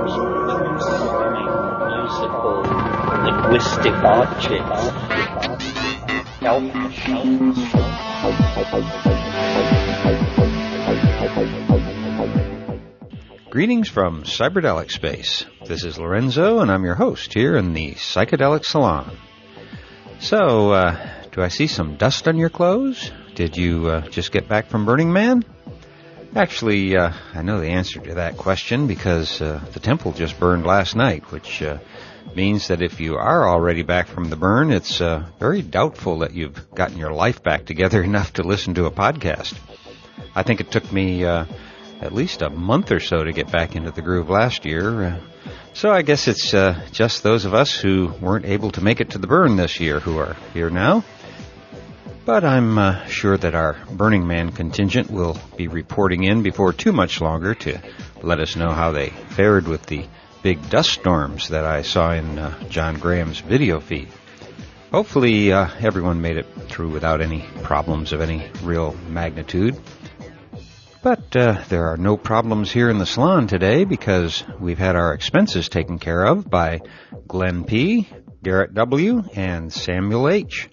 transforming musical linguistic objects, health machines. Greetings from Psychedelic Space. This is Lorenzo, and I'm your host here in the Psychedelic Salon. So, do I see some dust on your clothes? Did you just get back from Burning Man? Actually, I know the answer to that question because the temple just burned last night, which means that if you are already back from the burn, it's very doubtful that you've gotten your life back together enough to listen to a podcast. I think it took me at least a month or so to get back into the groove last year. So I guess it's just those of us who weren't able to make it to the burn this year who are here now. But I'm sure that our Burning Man contingent will be reporting in before too much longer to let us know how they fared with the big dust storms that I saw in John Graham's video feed. Hopefully everyone made it through without any problems of any real magnitude. But there are no problems here in the salon today because we've had our expenses taken care of by Glenn P., Garrett W., and Samuel H.,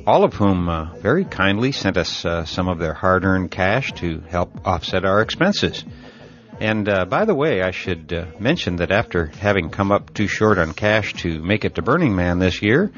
all of whom very kindly sent us some of their hard-earned cash to help offset our expenses. And by the way, I should mention that after having come up too short on cash to make it to Burning Man this year,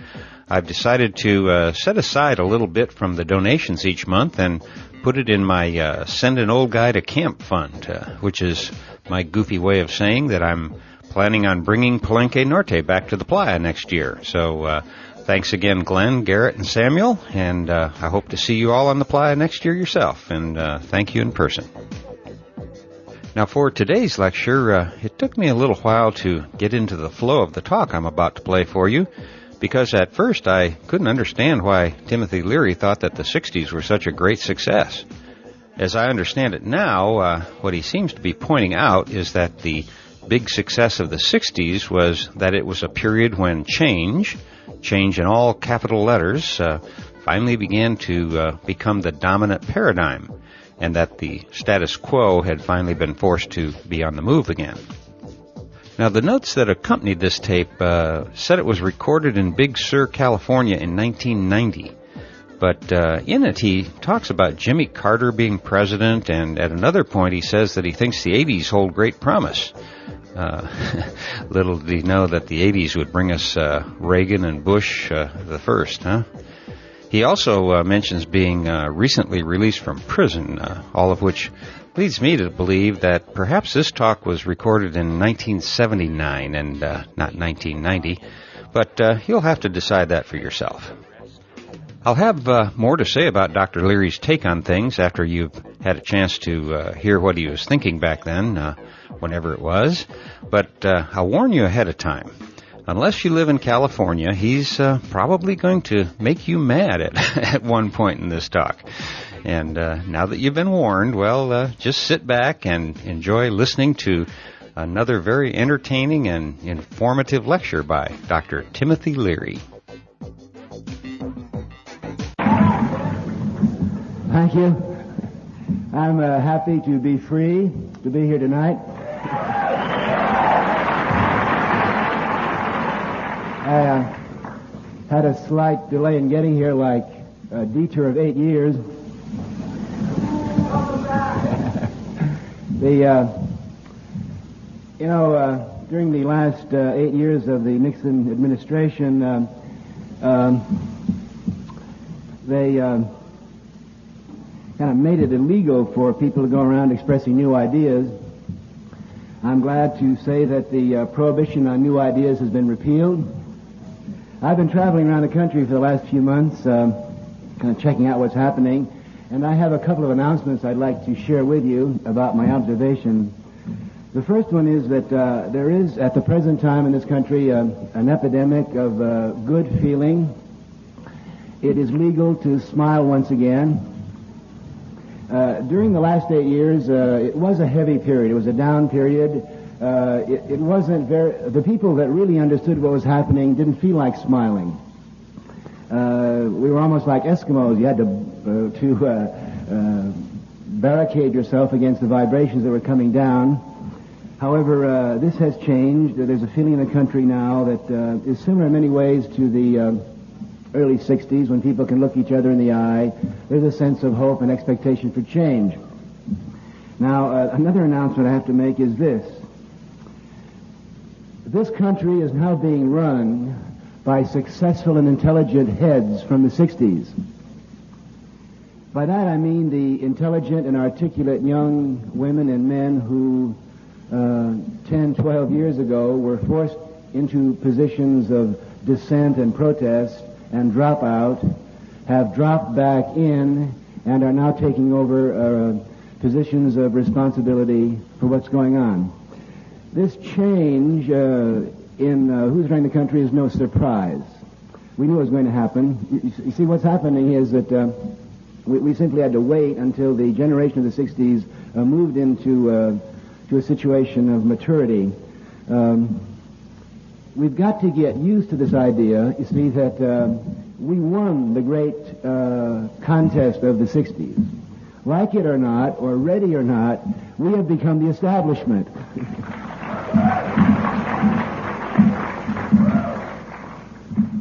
I've decided to set aside a little bit from the donations each month and put it in my Send an Old Guy to Camp fund, which is my goofy way of saying that I'm planning on bringing Palenque Norte back to the playa next year. So thanks again, Glenn, Garrett, and Samuel, and I hope to see you all on the playa next year yourself, and thank you in person. Now for today's lecture, it took me a little while to get into the flow of the talk I'm about to play for you, because at first I couldn't understand why Timothy Leary thought that the 60s were such a great success. As I understand it now, what he seems to be pointing out is that the big success of the 60s was that it was a period when change in all capital letters, finally began to become the dominant paradigm, and that the status quo had finally been forced to be on the move again. Now, the notes that accompanied this tape said it was recorded in Big Sur, California in 1990. But in it, he talks about Jimmy Carter being president, and at another point he says that he thinks the 80s hold great promise. Little did he know that the 80s would bring us Reagan and Bush the first, huh? He also mentions being recently released from prison, all of which leads me to believe that perhaps this talk was recorded in 1979 and not 1990, but you'll have to decide that for yourself. I'll have more to say about Dr. Leary's take on things after you've had a chance to hear what he was thinking back then, whenever it was, but I'll warn you ahead of time. Unless you live in California, he's probably going to make you mad at one point in this talk. And now that you've been warned, well, just sit back and enjoy listening to another very entertaining and informative lecture by Dr. Timothy Leary. Thank you. I'm happy to be free to be here tonight. I had a slight delay in getting here, like a detour of 8 years. During the last 8 years of the Nixon administration, they kind of made it illegal for people to go around expressing new ideas. I'm glad to say that the prohibition on new ideas has been repealed. I've been traveling around the country for the last few months, kind of checking out what's happening, and I have a couple of announcements I'd like to share with you about my observation. The first one is that there is, at the present time in this country, an epidemic of good feeling. It is legal to smile once again. During the last 8 years, it was a heavy period. It was a down period. It wasn't the people that really understood what was happening didn't feel like smiling. We were almost like Eskimos. You had to barricade yourself against the vibrations that were coming down. However, this has changed. There's a feeling in the country now that is similar in many ways to the early 60s when people can look each other in the eye. There's a sense of hope and expectation for change. Now, another announcement I have to make is this. This country is now being run by successful and intelligent heads from the 60s. By that I mean the intelligent and articulate young women and men who 10, 12 years ago were forced into positions of dissent and protest and drop out, have dropped back in, and are now taking over positions of responsibility for what's going on. This change in who's running the country is no surprise. We knew it was going to happen. You see, what's happening is that we simply had to wait until the generation of the 60s moved into to a situation of maturity. We've got to get used to this idea, you see, that we won the great contest of the 60s. Like it or not, or ready or not, we have become the establishment.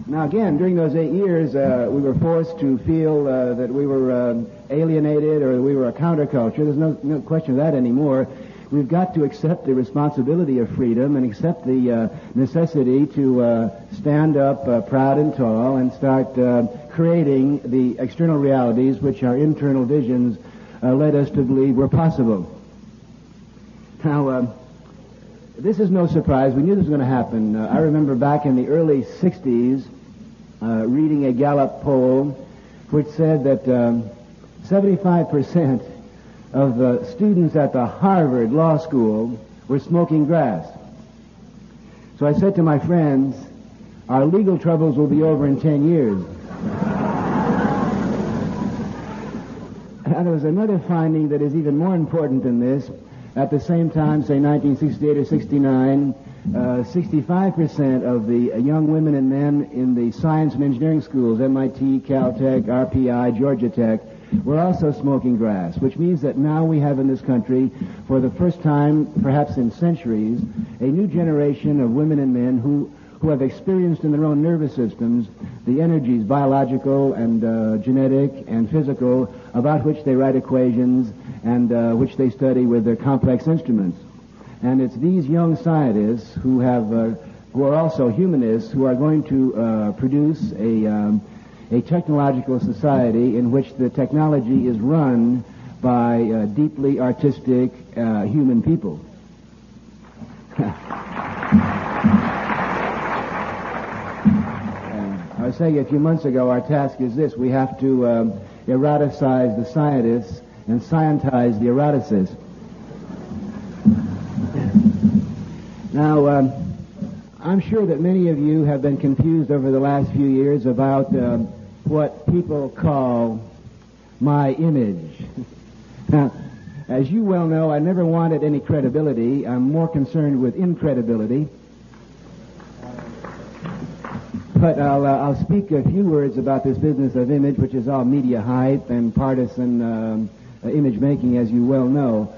Now again, during those 8 years, we were forced to feel that we were alienated or that we were a counterculture. There's no question of that anymore. We've got to accept the responsibility of freedom and accept the necessity to stand up proud and tall and start creating the external realities which our internal visions led us to believe were possible. Now, this is no surprise. We knew this was going to happen. I remember back in the early 60s reading a Gallup poll which said that 75% of the students at the Harvard Law School were smoking grass. So I said to my friends, our legal troubles will be over in 10 years. And there was another finding that is even more important than this. At the same time, say 1968 or 69, 65% of the young women and men in the science and engineering schools, MIT, Caltech, RPI, Georgia Tech, were also smoking grass, which means that now we have in this country, for the first time, perhaps in centuries, a new generation of women and men who have experienced in their own nervous systems the energies, biological and genetic and physical, about which they write equations and which they study with their complex instruments. And it's these young scientists who are also humanists who are going to produce a technological society in which the technology is run by deeply artistic human people. I was saying a few months ago, our task is this. We have to eroticize the scientists and scientize the eroticists. Now, I'm sure that many of you have been confused over the last few years about what people call my image. Now, as you well know, I never wanted any credibility. I'm more concerned with incredibility. But I'll speak a few words about this business of image, which is all media hype and partisan image making, as you well know.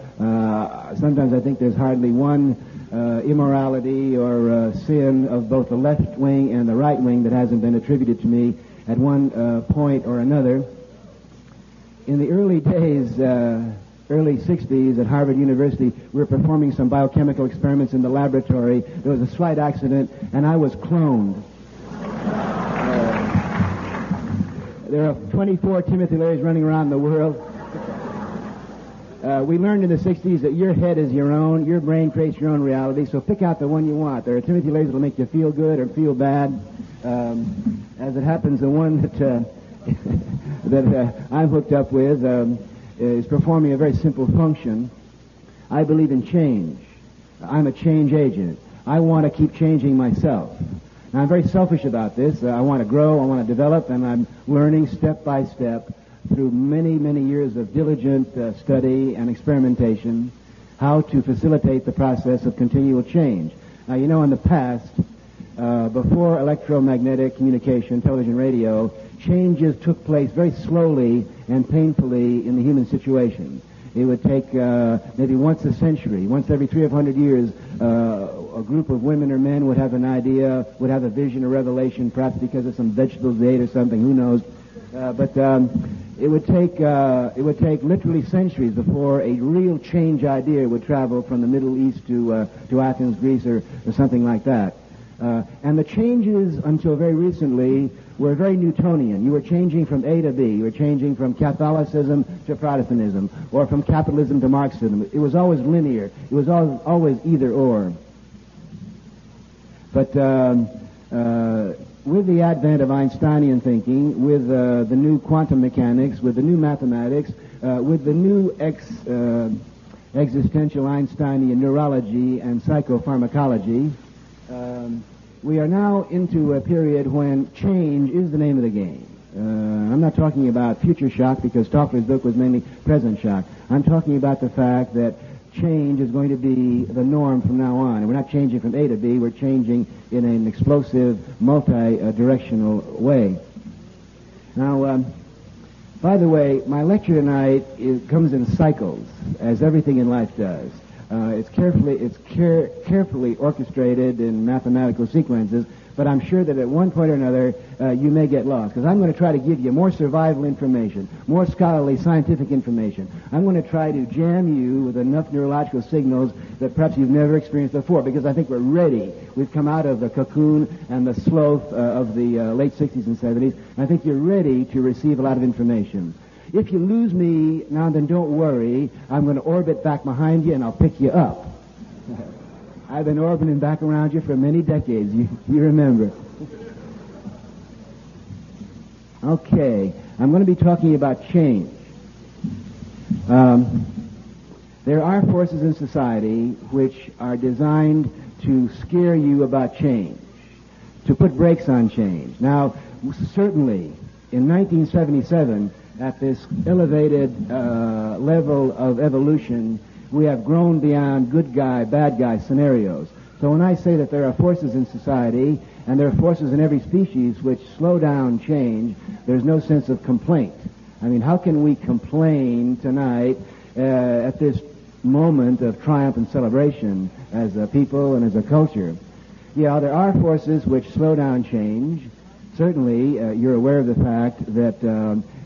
Sometimes I think there's hardly one immorality or sin of both the left wing and the right wing that hasn't been attributed to me at one point or another. In the early days, early 60s at Harvard University, we were performing some biochemical experiments in the laboratory. There was a slight accident, and I was cloned. There are 24 Timothy Learys running around the world. We learned in the 60s that your head is your own, your brain creates your own reality, so pick out the one you want. There are Timothy Learys that will make you feel good or feel bad. As it happens, the one that I'm hooked up with is performing a very simple function. I believe in change. I'm a change agent. I want to keep changing myself. Now, I'm very selfish about this. I want to grow, I want to develop, and I'm learning step by step through many, many years of diligent study and experimentation how to facilitate the process of continual change. Now, you know, in the past, before electromagnetic communication, television, radio, changes took place very slowly and painfully in the human situation. It would take maybe once a century, once every 300 or 400 years, a group of women or men would have an idea, would have a vision or revelation, perhaps because of some vegetables they ate or something, who knows. But it would take literally centuries before a real change idea would travel from the Middle East to Athens, Greece, or something like that. And the changes until very recently were very Newtonian. You were changing from A to B. You were changing from Catholicism to Protestantism, or from capitalism to Marxism. It was always linear. It was always either or. But with the advent of Einsteinian thinking, with the new quantum mechanics, with the new mathematics, with the new existential Einsteinian neurology and psychopharmacology, we are now into a period when change is the name of the game. I'm not talking about future shock, because Toffler's book was mainly present shock. I'm talking about the fact that change is going to be the norm from now on. And we're not changing from A to B, we're changing in an explosive, multi-directional way. Now, by the way, my lecture tonight comes in cycles, as everything in life does. It's carefully orchestrated in mathematical sequences, but I'm sure that at one point or another you may get lost, because I'm going to try to give you more survival information, more scholarly scientific information. I'm going to try to jam you with enough neurological signals that perhaps you've never experienced before, because I think we're ready. We've come out of the cocoon and the sloth of the late 60s and 70s, and I think you're ready to receive a lot of information. If you lose me now, then don't worry. I'm going to orbit back behind you, and I'll pick you up. I've been orbiting back around you for many decades. You remember. Okay. I'm going to be talking about change. There are forces in society which are designed to scare you about change, to put brakes on change. Now, certainly, in 1977, at this elevated level of evolution, we have grown beyond good guy, bad guy scenarios. So when I say that there are forces in society, and there are forces in every species which slow down change, there's no sense of complaint. I mean, how can we complain tonight at this moment of triumph and celebration as a people and as a culture? Yeah, there are forces which slow down change. Certainly, you're aware of the fact that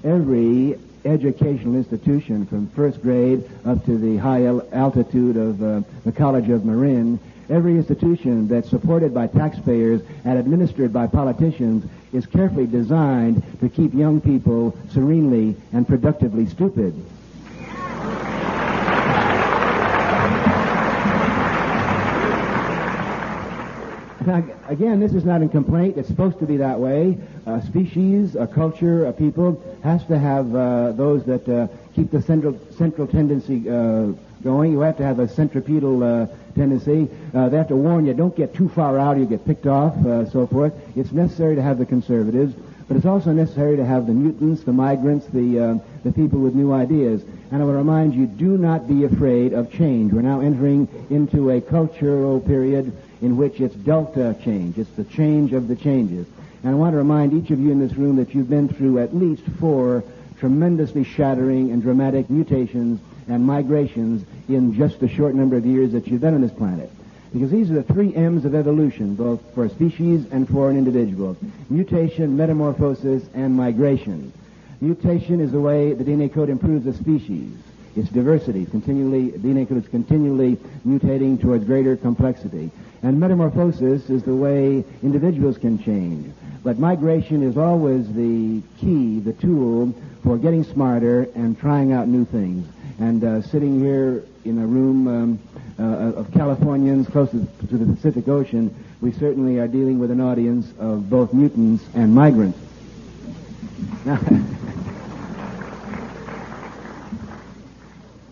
every educational institution, from first grade up to the high altitude of the College of Marin, every institution that's supported by taxpayers and administered by politicians is carefully designed to keep young people serenely and productively stupid. Now, again, this is not a complaint. It's supposed to be that way. A species, a culture, a people has to have those that keep the central tendency going. You have to have a centripetal tendency. They have to warn you, don't get too far out or you get picked off, so forth. It's necessary to have the conservatives, but it's also necessary to have the mutants, the migrants, the people with new ideas. And I will remind you, do not be afraid of change. We're now entering into a cultural period in which it's delta change. It's the change of the changes. And I want to remind each of you in this room that you've been through at least 4 tremendously shattering and dramatic mutations and migrations in just the short number of years that you've been on this planet. Because these are the 3 M's of evolution, both for a species and for an individual. Mutation, metamorphosis, and migration. Mutation is the way the DNA code improves a species. It's diversity. DNA code is continually mutating towards greater complexity. And metamorphosis is the way individuals can change. But migration is always the key, the tool for getting smarter and trying out new things. And sitting here in a room of Californians close to the Pacific Ocean, we certainly are dealing with an audience of both mutants and migrants.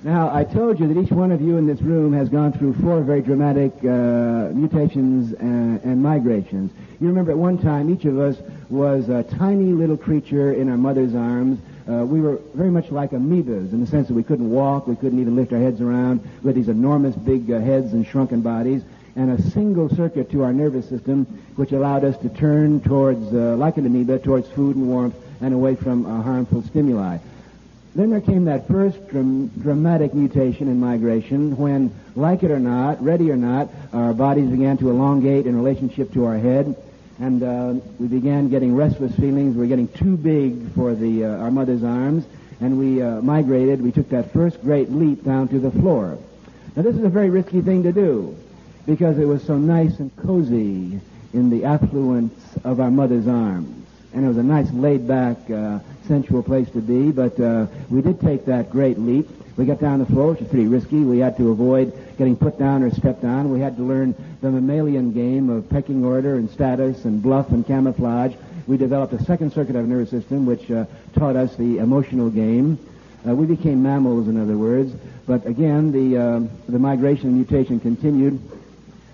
Now, I told you that each one of you in this room has gone through 4 very dramatic mutations and migrations. You remember at one time each of us was a tiny little creature in our mother's arms. We were very much like amoebas in the sense that we couldn't walk, we couldn't even lift our heads around. We had these enormous big heads and shrunken bodies, and a single circuit to our nervous system which allowed us to turn towards, like an amoeba, towards food and warmth and away from harmful stimuli. Then there came that first dramatic mutation in migration when, like it or not, ready or not, our bodies began to elongate in relationship to our head, and we began getting restless feelings. We were getting too big for our mother's arms, and we migrated. We took that first great leap down to the floor. Now, this is a very risky thing to do because it was so nice and cozy in the affluence of our mother's arms. And it was a nice, laid-back, sensual place to be, but we did take that great leap. We got down the floor, which was pretty risky. We had to avoid getting put down or stepped on. We had to learn the mammalian game of pecking order and status and bluff and camouflage. We developed a second circuit of our nervous system, which taught us the emotional game. We became mammals, in other words. But again, the migration and mutation continued.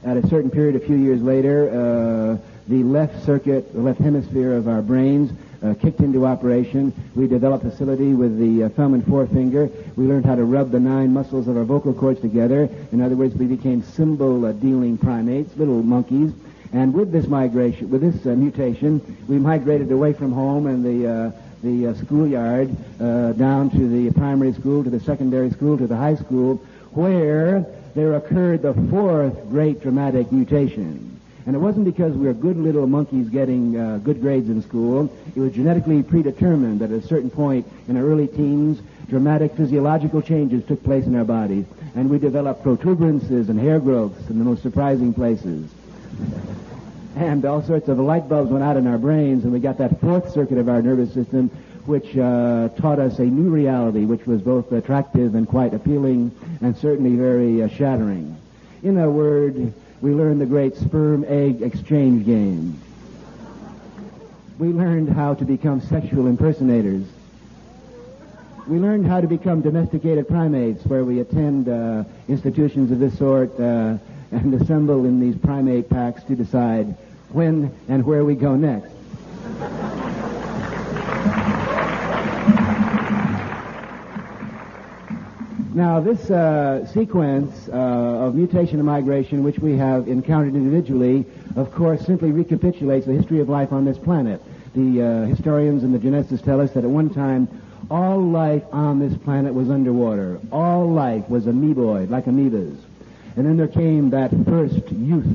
At a certain period, a few years later, the left circuit, the left hemisphere of our brains kicked into operation. We developed facility with the thumb and forefinger. We learned how to rub the 9 muscles of our vocal cords together. In other words, we became symbol-dealing primates, little monkeys. And with this migration, with this mutation, we migrated away from home and the schoolyard down to the primary school, to the secondary school, to the high school, where there occurred the fourth great dramatic mutation. And it wasn't because we were good little monkeys getting good grades in school. It was genetically predetermined that at a certain point in our early teens, dramatic physiological changes took place in our bodies. And we developed protuberances and hair growths in the most surprising places. And all sorts of light bulbs went out in our brains, and we got that fourth circuit of our nervous system, which taught us a new reality, which was both attractive and quite appealing, and certainly very shattering. In a word, we learned the great sperm-egg exchange game. We learned how to become sexual impersonators. We learned how to become domesticated primates, where we attend institutions of this sort and assemble in these primate packs to decide when and where we go next. Now, this sequence of mutation and migration, which we have encountered individually, of course, simply recapitulates the history of life on this planet. The historians and the geneticists tell us that at one time, all life on this planet was underwater. All life was amoeboid, like amoebas. And then there came that first youth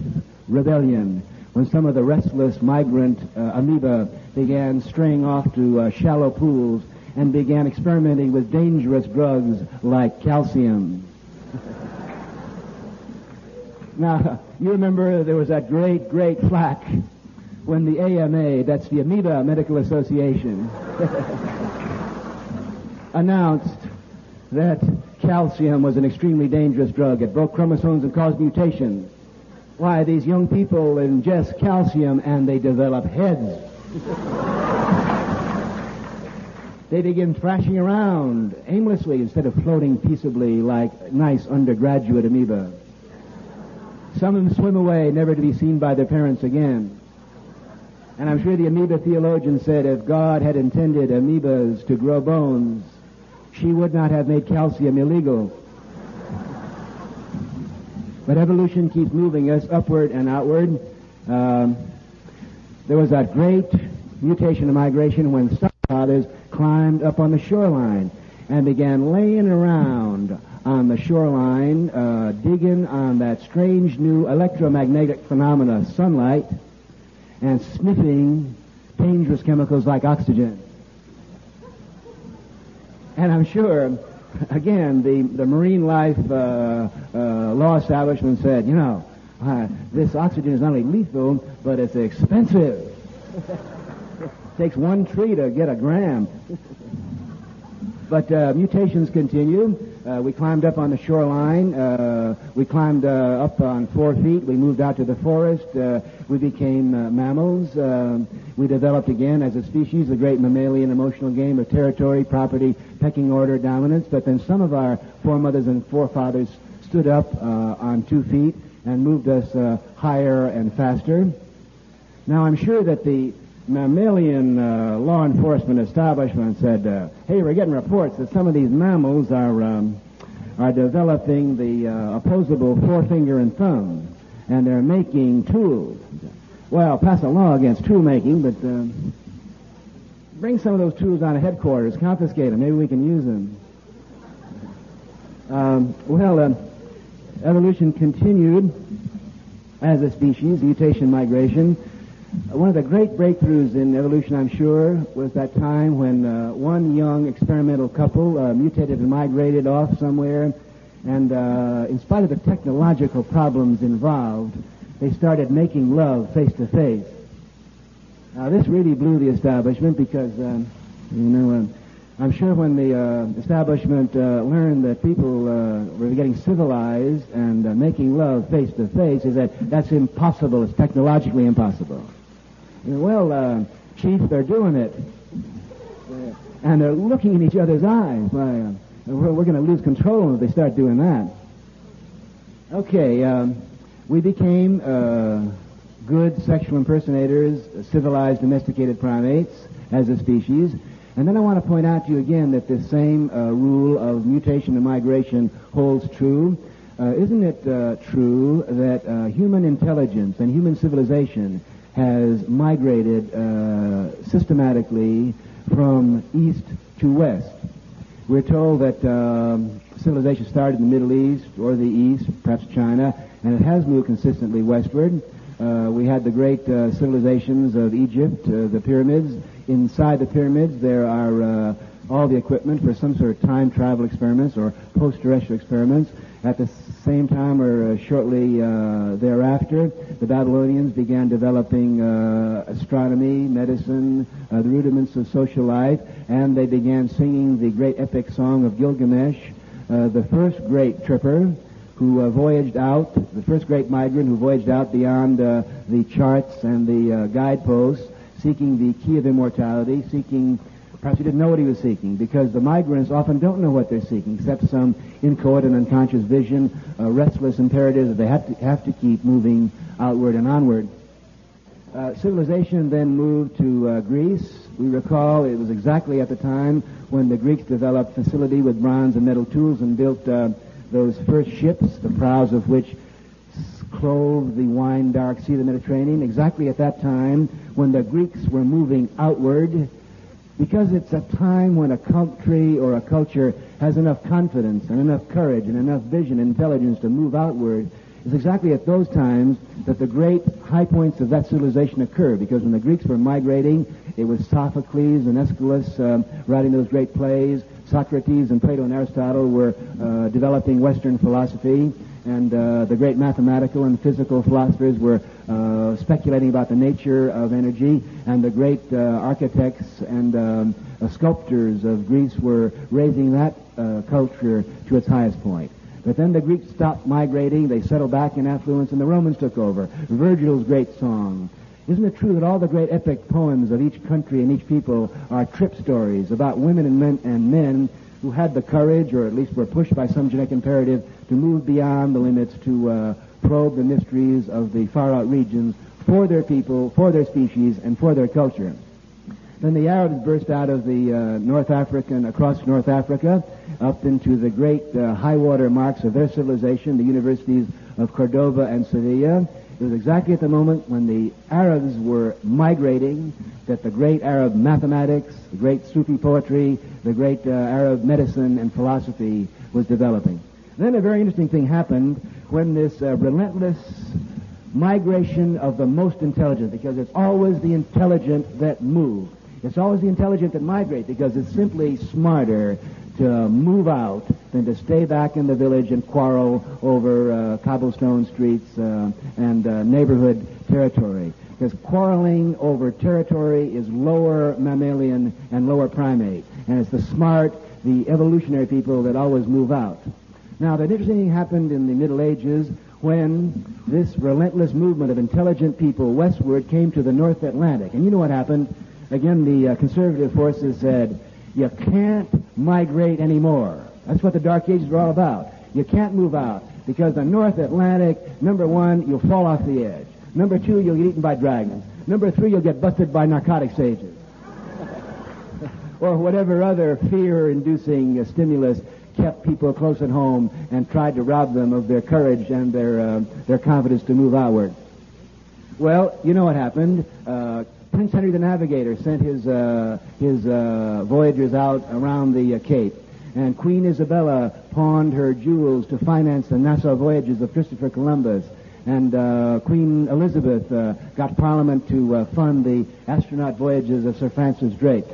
rebellion, when some of the restless migrant amoeba began straying off to shallow pools and began experimenting with dangerous drugs like calcium. Now, you remember there was that great flack when the AMA, that's the Amoeba Medical Association, announced that calcium was an extremely dangerous drug. It broke chromosomes and caused mutations. Why, these young people ingest calcium and they develop heads. They begin thrashing around aimlessly instead of floating peaceably like nice undergraduate amoeba. Some of them swim away, never to be seen by their parents again. And I'm sure the amoeba theologian said if God had intended amoebas to grow bones, she would not have made calcium illegal. But evolution keeps moving us upward and outward. There was that great mutation and migration when some fathers climbed up on the shoreline and began laying around on the shoreline, digging on that strange new electromagnetic phenomena, sunlight, and sniffing dangerous chemicals like oxygen. And I'm sure, again, the marine life law establishment said, you know, this oxygen is not only lethal, but it's expensive. Takes 1 tree to get a gram. But mutations continue. We climbed up on the shoreline. We climbed up on 4 feet. We moved out to the forest. We became mammals. We developed again as a species the great mammalian emotional game of territory, property, pecking order, dominance. But then some of our foremothers and forefathers stood up on 2 feet and moved us higher and faster. Now, I'm sure that the mammalian law enforcement establishment said, hey, we're getting reports that some of these mammals are developing the opposable forefinger and thumb, and they're making tools. Well, pass a law against tool making, but bring some of those tools down to headquarters, confiscate them. Maybe we can use them. Evolution continued as a species, mutation, migration. One of the great breakthroughs in evolution, I'm sure, was that time when one young experimental couple mutated and migrated off somewhere, and in spite of the technological problems involved, they started making love face to face. Now, this really blew the establishment because, I'm sure when the establishment learned that people were getting civilized and making love face to face, is that's impossible. It's technologically impossible. Chief, they're doing it. And they're looking in each other's eyes. We're going to lose control if they start doing that. Okay, we became good sexual impersonators, civilized, domesticated primates as a species. And then I want to point out to you again that this same rule of mutation and migration holds true. Isn't it true that human intelligence and human civilization has migrated systematically from east to west? We're told that civilization started in the Middle East or the East, perhaps China, and it has moved consistently westward. We had the great civilizations of Egypt, the pyramids. Inside the pyramids there are all the equipment for some sort of time travel experiments or post-terrestrial experiments. At the same time or shortly thereafter, the Babylonians began developing astronomy, medicine, the rudiments of social life, and they began singing the great epic song of Gilgamesh, the first great tripper who voyaged out, the first great migrant who voyaged out beyond the charts and the guideposts, seeking the key of immortality, perhaps he didn't know what he was seeking, because the migrants often don't know what they're seeking, except some inchoate and unconscious vision, restless imperatives that they have to keep moving outward and onward. Civilization then moved to Greece. We recall it was exactly at the time when the Greeks developed facility with bronze and metal tools and built those first ships, the prows of which clove the wine-dark sea of the Mediterranean, exactly at that time when the Greeks were moving outward, because it's a time when a country or a culture has enough confidence and enough courage and enough vision and intelligence to move outward. It's exactly at those times that the great high points of that civilization occur, because when the Greeks were migrating, it was Sophocles and Aeschylus writing those great plays. Socrates and Plato and Aristotle were developing Western philosophy, and the great mathematical and physical philosophers were speculating about the nature of energy, and the great architects and sculptors of Greece were raising that culture to its highest point. But then the Greeks stopped migrating, they settled back in affluence, and the Romans took over. Virgil's great song. Isn't it true that all the great epic poems of each country and each people are trip stories about women and men who had the courage, or at least were pushed by some genetic imperative, to move beyond the limits, to probe the mysteries of the far-out regions for their people, for their species, and for their culture? Then the Arabs burst out of the across North Africa, up into the great high water marks of their civilization, the universities of Cordoba and Sevilla. It was exactly at the moment when the Arabs were migrating that the great Arab mathematics, the great Sufi poetry, the great Arab medicine and philosophy was developing. Then a very interesting thing happened when this relentless migration of the most intelligent, because it's always the intelligent that move. It's always the intelligent that migrate, because it's simply smarter to move out than to stay back in the village and quarrel over cobblestone streets and neighborhood territory. Because quarreling over territory is lower mammalian and lower primate. And it's the smart, the evolutionary people that always move out. Now, the interesting thing happened in the Middle Ages when this relentless movement of intelligent people westward came to the North Atlantic. And you know what happened? Again, the conservative forces said, you can't migrate anymore. That's what the Dark Ages were all about. You can't move out, because the North Atlantic, number one, you'll fall off the edge. Number two, you'll get eaten by dragons. Number three, you'll get busted by narcotic sages. Or whatever other fear-inducing stimulus kept people close at home and tried to rob them of their courage and their confidence to move outward. Well, you know what happened. Prince Henry the Navigator sent his voyagers out around the Cape. And Queen Isabella pawned her jewels to finance the Nassau voyages of Christopher Columbus. And Queen Elizabeth got Parliament to fund the astronaut voyages of Sir Francis Drake.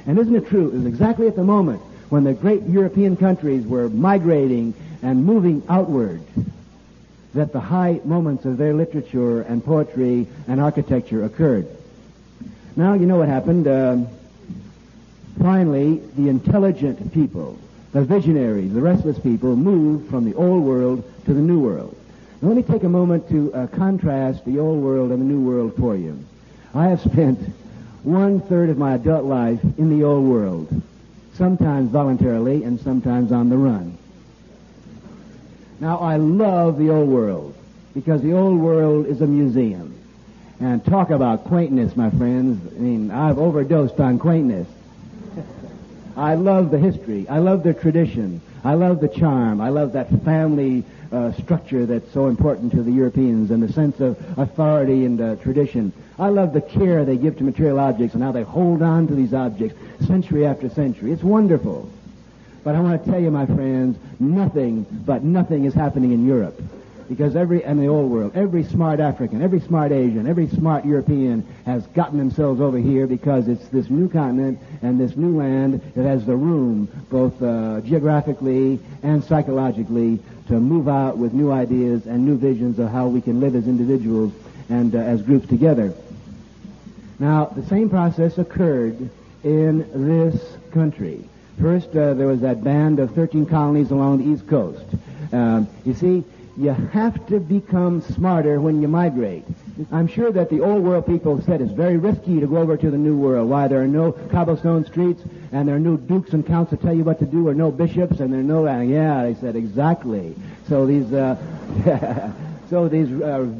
And isn't it true? It was exactly at the moment when the great European countries were migrating and moving outward that the high moments of their literature and poetry and architecture occurred. Now, you know what happened. Finally, the intelligent people, the visionaries, the restless people, moved from the old world to the new world. Now, let me take a moment to contrast the old world and the new world for you. I have spent 1/3 of my adult life in the old world, sometimes voluntarily and sometimes on the run. Now, I love the old world because the old world is a museum. And talk about quaintness, my friends. I mean, I've overdosed on quaintness. I love the history. I love the tradition. I love the charm. I love that family structure that's so important to the Europeans and the sense of authority and tradition. I love the care they give to material objects and how they hold on to these objects century after century. It's wonderful. But I want to tell you, my friends, nothing is happening in Europe. Because in the old world, every smart African, every smart Asian, every smart European has gotten themselves over here because it's this new continent and this new land that has the room, both geographically and psychologically, to move out with new ideas and new visions of how we can live as individuals and as groups together. Now, the same process occurred in this country. First, there was that band of 13 colonies along the East Coast. You see, you have to become smarter when you migrate. I'm sure that the old world people said it's very risky to go over to the new world. Why? There are no cobblestone streets, and there are no dukes and counts to tell you what to do, or no bishops, and there are no... yeah, they said, exactly. So these...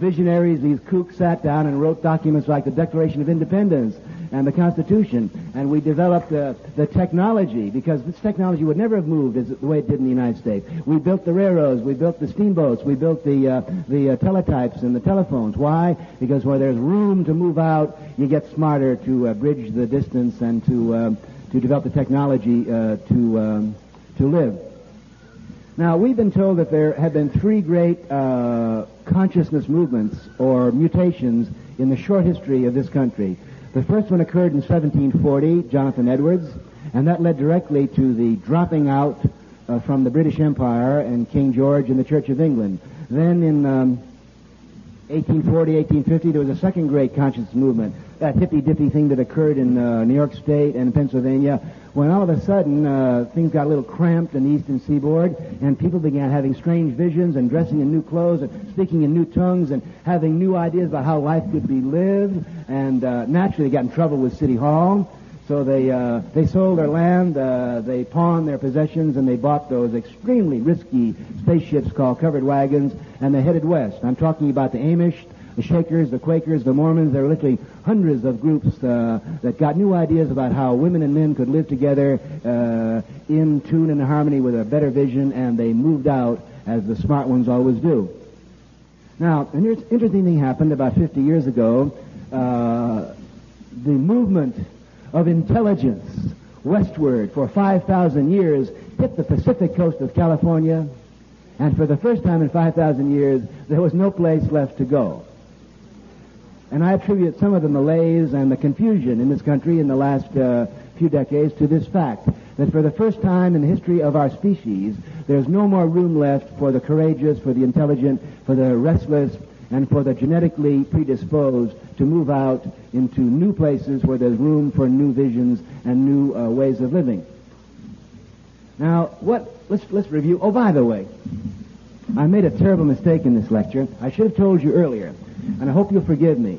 visionaries, these kooks sat down and wrote documents like the Declaration of Independence and the Constitution, and we developed the technology, because this technology would never have moved the way it did in the United States. We built the railroads, we built the steamboats, we built the teletypes and the telephones. Why? Because where there's room to move out, you get smarter to bridge the distance and to develop the technology to live. Now, we've been told that there have been three great consciousness movements or mutations in the short history of this country. The first one occurred in 1740, Jonathan Edwards, and that led directly to the dropping out from the British Empire and King George and the Church of England. Then in 1840, 1850, there was a second great consciousness movement, that hippy-dippy thing that occurred in New York State and Pennsylvania, when all of a sudden things got a little cramped in the eastern seaboard, and people began having strange visions and dressing in new clothes and speaking in new tongues and having new ideas about how life could be lived, and naturally they got in trouble with City Hall. So they sold their land, they pawned their possessions, and they bought those extremely risky spaceships called covered wagons, and they headed west. I'm talking about the Amish, the Shakers, the Quakers, the Mormons. There were literally hundreds of groups that got new ideas about how women and men could live together in tune and harmony with a better vision, and they moved out as the smart ones always do. Now, an interesting thing happened about 50 years ago. The movement of intelligence westward for 5,000 years hit the Pacific coast of California, and for the first time in 5,000 years, there was no place left to go. And I attribute some of the malaise and the confusion in this country in the last few decades to this fact, that for the first time in the history of our species, there's no more room left for the courageous, for the intelligent, for the restless, and for the genetically predisposed to move out into new places where there's room for new visions and new ways of living. Now, let's review. Oh, by the way, I made a terrible mistake in this lecture. I should have told you earlier, and I hope you'll forgive me.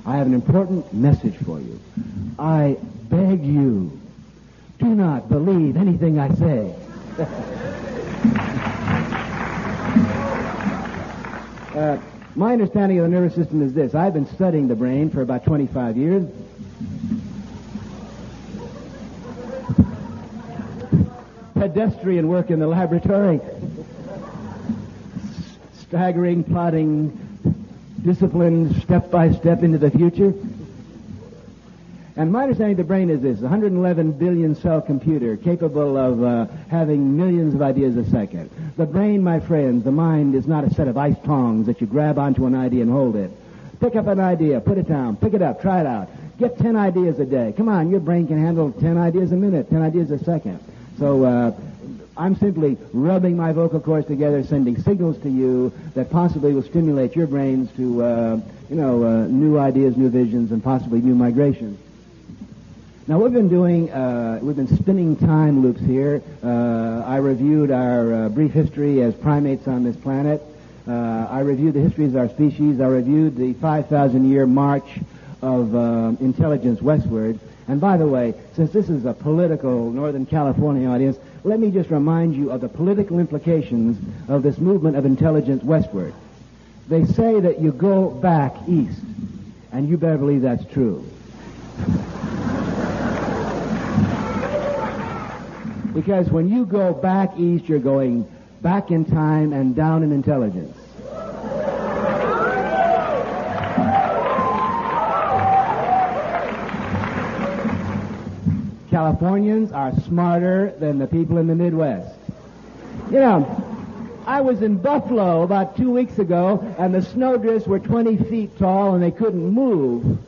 I have an important message for you. I beg you, do not believe anything I say. My understanding of the nervous system is this. I've been studying the brain for about 25 years. Pedestrian work in the laboratory. Staggering, plodding, disciplined, step by step into the future. And my understanding of the brain is this: 111 billion cell computer capable of having millions of ideas a second. The brain, my friends, the mind is not a set of ice tongs that you grab onto an idea and hold it. Pick up an idea, put it down, pick it up, try it out. Get 10 ideas a day. Come on, your brain can handle 10 ideas a minute, 10 ideas a second. So I'm simply rubbing my vocal cords together, sending signals to you that possibly will stimulate your brains to, new ideas, new visions, and possibly new migrations. Now, we've been doing, we've been spinning time loops here. I reviewed our brief history as primates on this planet. I reviewed the histories of our species. I reviewed the 5,000-year march of intelligence westward. And by the way, since this is a political Northern California audience, let me just remind you of the political implications of this movement of intelligence westward. They say that you go back east, and you better believe that's true. Because when you go back east, you're going back in time and down in intelligence. Californians are smarter than the people in the Midwest. You know, I was in Buffalo about 2 weeks ago, and the snowdrifts were 20 feet tall, and they couldn't move.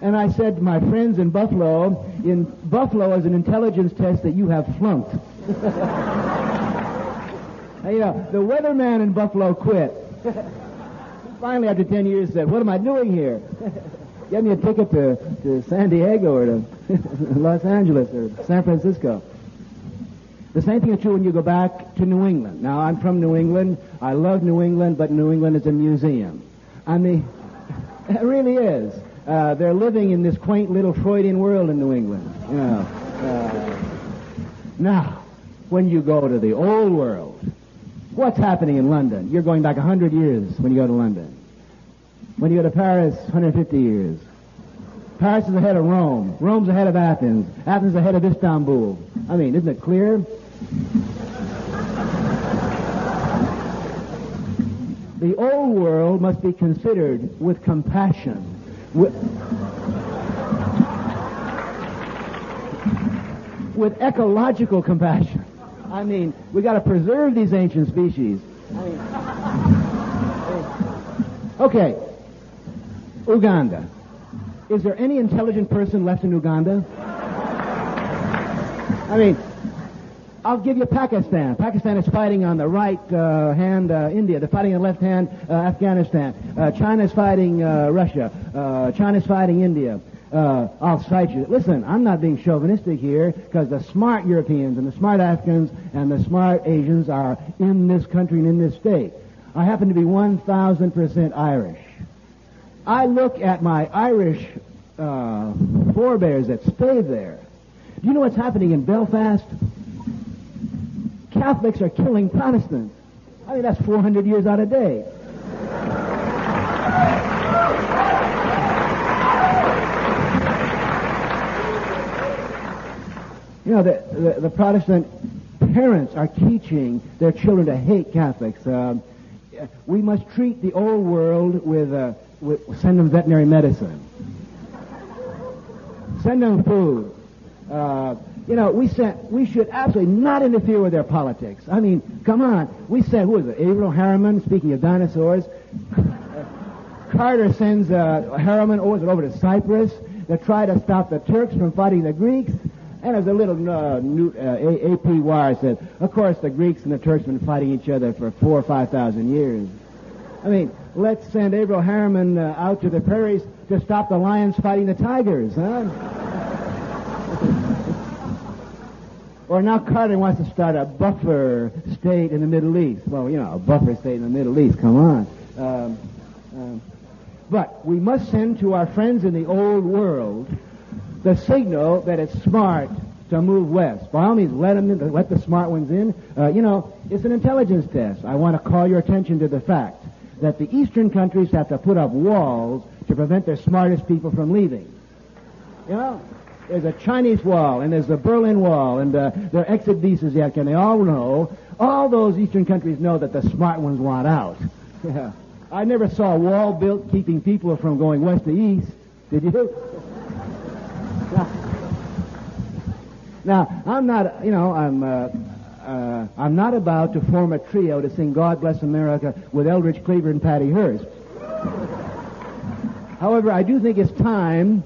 And I said to my friends in Buffalo is an intelligence test that you have flunked. You know, the weatherman in Buffalo quit. Finally, after 10 years, said, "What am I doing here? Get me a ticket to San Diego or to Los Angeles or San Francisco." The same thing is true when you go back to New England. Now, I'm from New England. I love New England, but New England is a museum. I mean, it really is. They're living in this quaint little Freudian world in New England. You know. Now, when you go to the old world, what's happening in London? You're going back 100 years when you go to London. When you go to Paris, 150 years. Paris is ahead of Rome. Rome's ahead of Athens. Athens is ahead of Istanbul. I mean, isn't it clear? The old world must be considered with compassion. With ecological compassion. I mean, we got to preserve these ancient species. Okay, Uganda. Is there any intelligent person left in Uganda? I mean, I'll give you Pakistan. Pakistan is fighting on the right hand India. They're fighting on the left hand Afghanistan. China's fighting Russia. China's fighting India. I'll cite you. Listen, I'm not being chauvinistic here because the smart Europeans and the smart Africans and the smart Asians are in this country and in this state. I happen to be 1,000% Irish. I look at my Irish forebears that stayed there. Do you know what's happening in Belfast? Catholics are killing Protestants. I mean, that's 400 years out of date. You know, the Protestant parents are teaching their children to hate Catholics. We must treat the old world with send them veterinary medicine. Send them food. We should absolutely not interfere with their politics. I mean, come on. We sent, who is it, Avril Harriman, speaking of dinosaurs. Carter sends Harriman over to Cyprus to try to stop the Turks from fighting the Greeks. And as a little AP wire said, of course, the Greeks and the Turks have been fighting each other for 4,000 or 5,000 years. I mean, let's send Avril Harriman out to the prairies to stop the lions fighting the tigers, huh? Or now Carter wants to start a buffer state in the Middle East. Well, you know, a buffer state in the Middle East, come on. But we must send to our friends in the old world the signal that it's smart to move west. By all means, let the smart ones in. It's an intelligence test. I want to call your attention to the fact that the eastern countries have to put up walls to prevent their smartest people from leaving. You know, there's a Chinese wall, and there's the Berlin Wall, and there are exit visas yet, and they all know, all those eastern countries know that the smart ones want out. Yeah. I never saw a wall built keeping people from going west to east. Did you? Now, I'm not, I'm not about to form a trio to sing God Bless America with Eldridge Cleaver and Patty Hearst. However, I do think it's time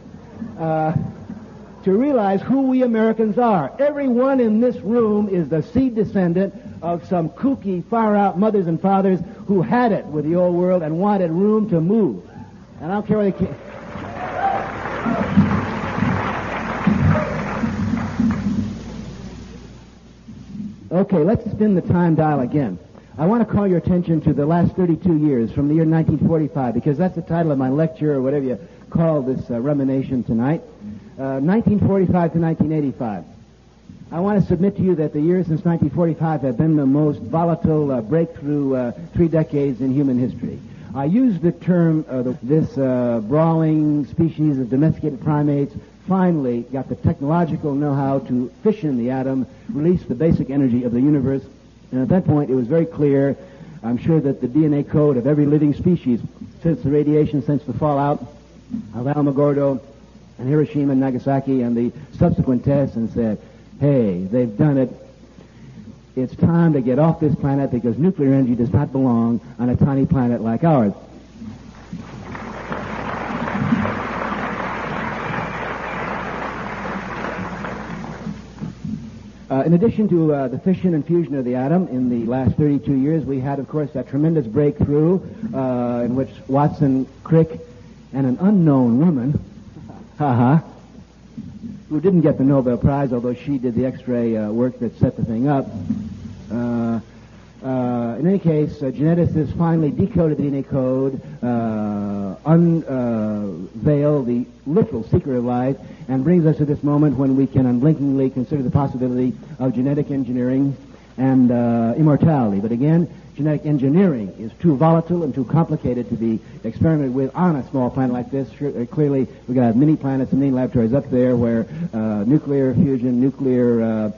to realize who we Americans are. Everyone in this room is the seed descendant of some kooky, far-out mothers and fathers who had it with the old world and wanted room to move. And I don't care where they came. Okay, let's spin the time dial again. I want to call your attention to the last 32 years from the year 1945, because that's the title of my lecture, or whatever you call this rumination tonight. 1945 to 1985. I want to submit to you that the years since 1945 have been the most volatile breakthrough 3 decades in human history. I use the term, this brawling species of domesticated primates finally got the technological know-how to fission the atom, release the basic energy of the universe, and at that point it was very clear, I'm sure, that the DNA code of every living species since the radiation, since the fallout of Alamogordo and Hiroshima and Nagasaki and the subsequent tests, and said, hey, they've done it. It's time to get off this planet because nuclear energy does not belong on a tiny planet like ours. In addition to the fission and fusion of the atom in the last 32 years, we had, of course, that tremendous breakthrough in which Watson Crick and an unknown woman, who didn't get the Nobel Prize, although she did the X-ray work that set the thing up. In any case, geneticists finally decoded the DNA code, unveiled the literal secret of life, and brings us to this moment when we can unblinkingly consider the possibility of genetic engineering and immortality. But again, genetic engineering is too volatile and too complicated to be experimented with on a small planet like this. Sure, clearly, we're going to have mini planets and mini laboratories up there where nuclear fusion, nuclear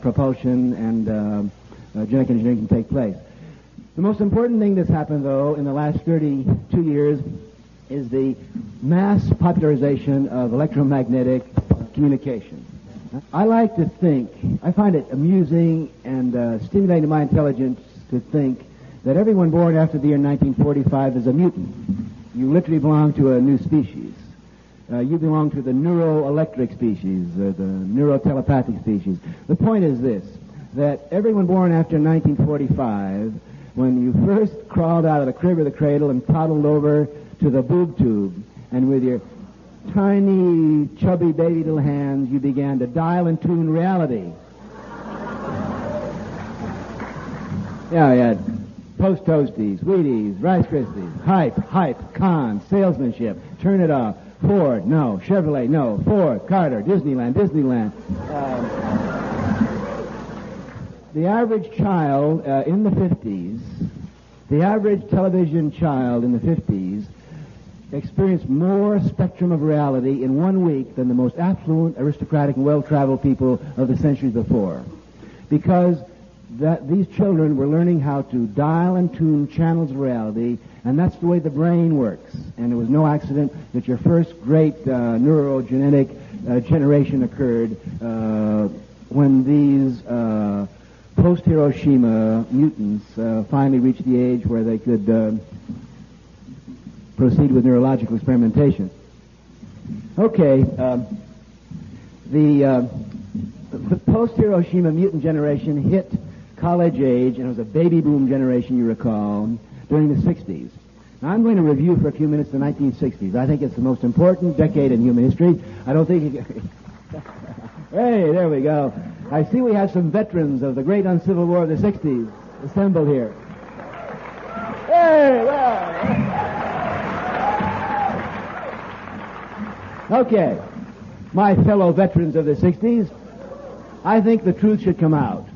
propulsion, and genetic engineering can take place. The most important thing that's happened, though, in the last 32 years is the mass popularization of electromagnetic communication. I like to think, I find it amusing and stimulating to my intelligence to think that everyone born after the year 1945 is a mutant. You literally belong to a new species. You belong to the neuroelectric species, the neurotelepathic species. The point is this, that everyone born after 1945, when you first crawled out of the crib or the cradle and toddled over to the boob tube, and with your tiny, chubby, baby little hands, you began to dial and tune reality. Yeah, we had Post Toasties, Wheaties, Rice Krispies, hype, con, salesmanship, turn it off, Ford, no, Chevrolet, no, Ford, Carter, Disneyland. The average child in the 50s, the average television child in the 50s experienced more spectrum of reality in 1 week than the most affluent, aristocratic, and well-traveled people of the centuries before. Because these children were learning how to dial and tune channels of reality, and that's the way the brain works. And it was no accident that your first great neurogenetic generation occurred when these post-Hiroshima mutants finally reached the age where they could proceed with neurological experimentation. Okay, the post-Hiroshima mutant generation hit college age, and it was a baby boom generation, you recall, during the 60s. Now, I'm going to review for a few minutes the 1960s. I think it's the most important decade in human history. I don't think Hey, there we go. I see we have some veterans of the great uncivil war of the 60s assembled here. Hey, well. Okay, my fellow veterans of the 60s, I think the truth should come out.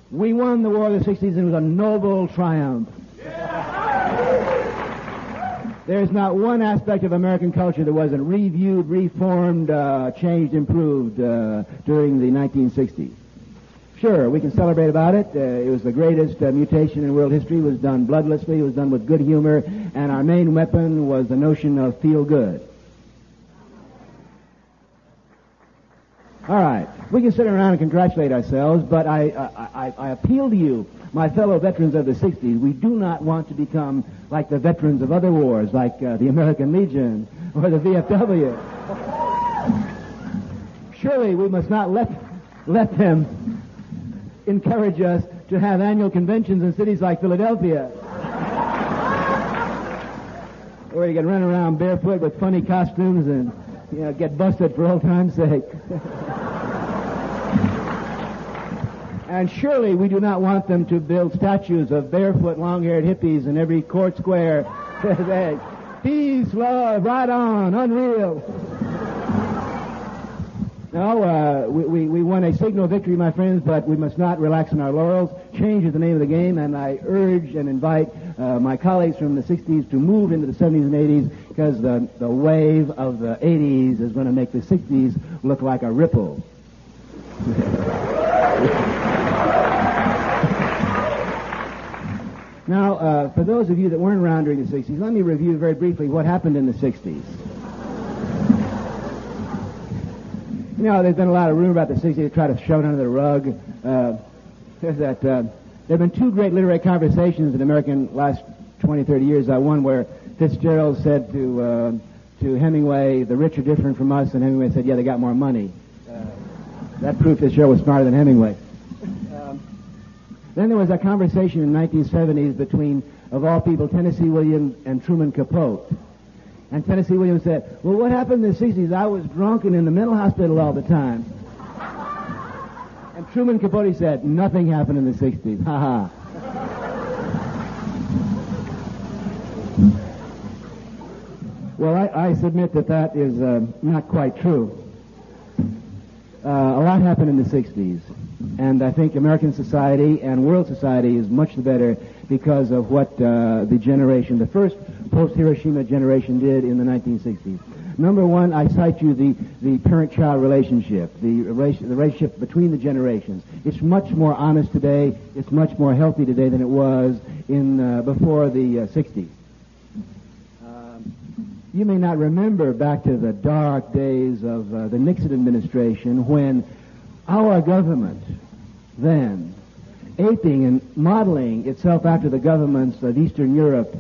We won the war of the 60s, and it was a noble triumph. There's not one aspect of American culture that wasn't reviewed, reformed, changed, improved during the 1960s. Sure, we can celebrate about it. It was the greatest mutation in world history. It was done bloodlessly. It was done with good humor. And our main weapon was the notion of feel good. All right. We can sit around and congratulate ourselves, but I appeal to you, my fellow veterans of the 60s, we do not want to become like the veterans of other wars, like the American Legion or the VFW. Surely we must not let them encourage us to have annual conventions in cities like Philadelphia, where you can run around barefoot with funny costumes and get busted for old time's sake. And surely we do not want them to build statues of barefoot, long-haired hippies in every court square. Peace, love, right on, unreal. No, we won a signal victory, my friends, but we must not relax on our laurels. Change is the name of the game, and I urge and invite my colleagues from the 60s to move into the 70s and 80s, because the wave of the 80s is going to make the 60s look like a ripple. Now, for those of you that weren't around during the 60s, let me review very briefly what happened in the 60s. You know, there's been a lot of rumor about the 60s to try to shove it under the rug. There have been two great literary conversations in American last 20, 30 years. One where Fitzgerald said to Hemingway, the rich are different from us, and Hemingway said, yeah, they got more money. That proved Fitzgerald was smarter than Hemingway. Then there was a conversation in the 1970s between, of all people, Tennessee Williams and Truman Capote. And Tennessee Williams said, well, what happened in the 60s? I was drunk and in the mental hospital all the time. And Truman Capote said, nothing happened in the 60s. Ha ha. Well, I submit that is not quite true. A lot happened in the 60s. And I think American society and world society is much better because of what the generation, the first post-Hiroshima generation did in the 1960s. Number one, I cite you the parent-child relationship, the relationship between the generations. It's much more honest today. It's much more healthy today than it was in before the 60s. You may not remember back to the dark days of the Nixon administration when our government then, aping and modeling itself after the governments of Eastern Europe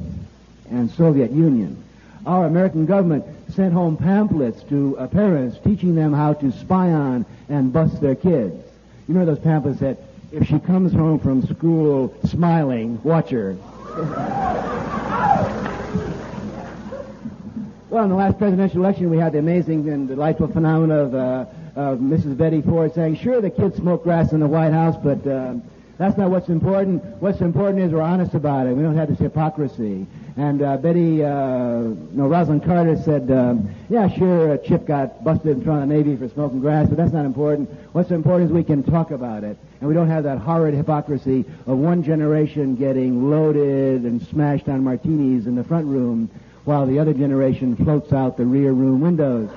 and Soviet Union, our American government sent home pamphlets to parents teaching them how to spy on and bust their kids. You remember those pamphlets that, if she comes home from school smiling, watch her. Well, in the last presidential election, we had the amazing and delightful phenomena of Mrs. Betty Ford saying, sure, the kids smoke grass in the White House, but that's not what's important. What's important is we're honest about it. We don't have this hypocrisy. And Rosalind Carter said, yeah, sure, Chip got busted in front of the Navy for smoking grass, but that's not important. What's important is we can talk about it. And we don't have that horrid hypocrisy of one generation getting loaded and smashed on martinis in the front room while the other generation floats out the rear room windows.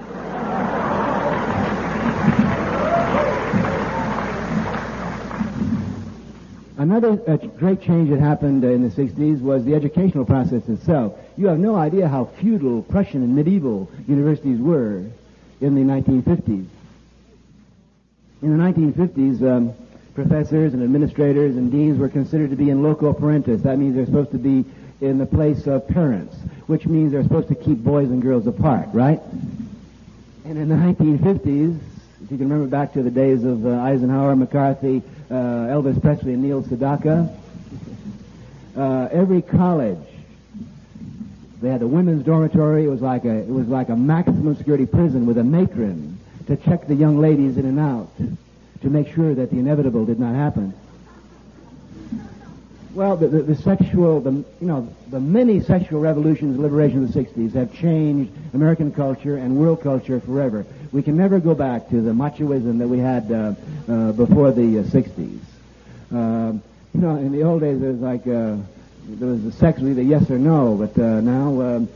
Another great change that happened in the 60s was the educational process itself. You have no idea how feudal Prussian and medieval universities were in the 1950s. In the 1950s, professors and administrators and deans were considered to be in loco parentis. That means they're supposed to be in the place of parents, which means they're supposed to keep boys and girls apart, right? And in the 1950s, if you can remember back to the days of Eisenhower, McCarthy, Elvis Presley, and Neil Sedaka, every college, they had a women's dormitory. It was like a maximum security prison with a matron to check the young ladies in and out to make sure that the inevitable did not happen. Well, the many sexual revolutions and liberations of the 60s have changed American culture and world culture forever. We can never go back to the machoism that we had before the 60s. In the old days, there was the sex was either yes or no, but now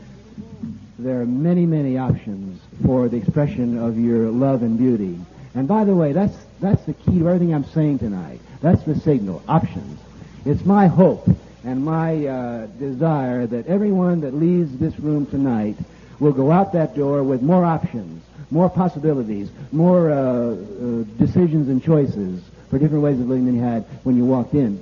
there are many, many options for the expression of your love and beauty. And by the way, that's the key to everything I'm saying tonight. That's the signal, options. It's my hope and my desire that everyone that leaves this room tonight will go out that door with more options, more possibilities, more decisions and choices for different ways of living than you had when you walked in.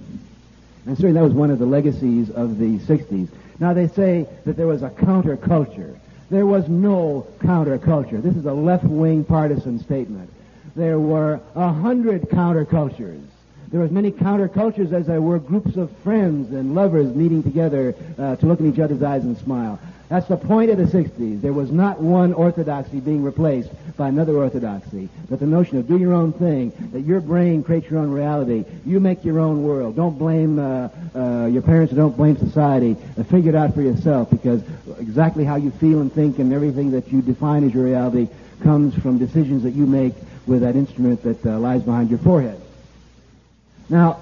And certainly that was one of the legacies of the 60s. Now they say that there was a counterculture. There was no counterculture. This is a left-wing partisan statement. There were 100 countercultures. There were as many countercultures as there were groups of friends and lovers meeting together to look in each other's eyes and smile. That's the point of the 60s. There was not one orthodoxy being replaced by another orthodoxy. But the notion of do your own thing, that your brain creates your own reality, you make your own world. Don't blame your parents, or don't blame society. Figure it out for yourself, because exactly how you feel and think and everything that you define as your reality comes from decisions that you make with that instrument that lies behind your forehead. Now,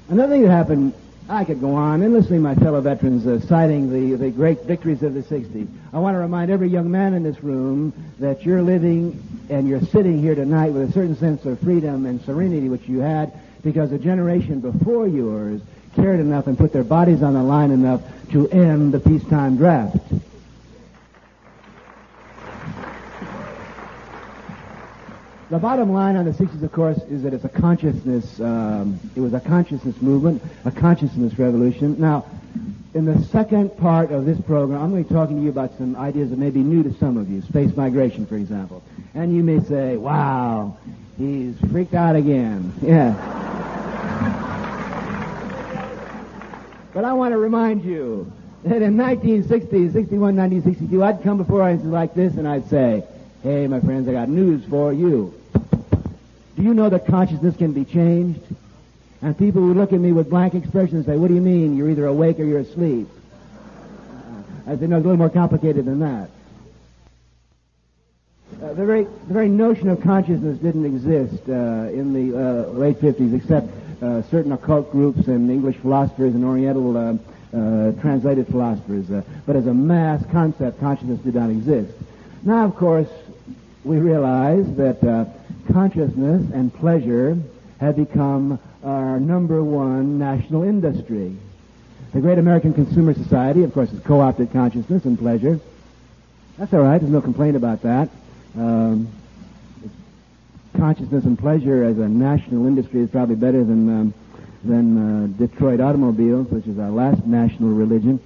another thing that happened, I could go on endlessly, my fellow veterans, citing the great victories of the 60s. I want to remind every young man in this room that you're living and you're sitting here tonight with a certain sense of freedom and serenity which you had because a generation before yours cared enough and put their bodies on the line enough to end the peacetime draft. The bottom line on the 60s, of course, is that it's a consciousness, it was a consciousness movement, a consciousness revolution. Now, in the second part of this program, I'm going to be talking to you about some ideas that may be new to some of you, space migration, for example. And you may say, wow, he's freaked out again. Yeah. But I want to remind you that in 1960, 61, 1962, I'd come before audiences like this and I'd say, hey, my friends, I got news for you. Do you know that consciousness can be changed? And people would look at me with blank expressions and say, what do you mean? You're either awake or you're asleep. I said, no, it's a little more complicated than that. The very notion of consciousness didn't exist in the late 50s, except certain occult groups and English philosophers and Oriental translated philosophers. But as a mass concept, consciousness did not exist. Now, of course, we realize that consciousness and pleasure have become our number one national industry. The great American Consumer Society, of course, has co-opted consciousness and pleasure. That's all right. There's no complaint about that. Consciousness and pleasure as a national industry is probably better than Detroit automobiles, which is our last national religion.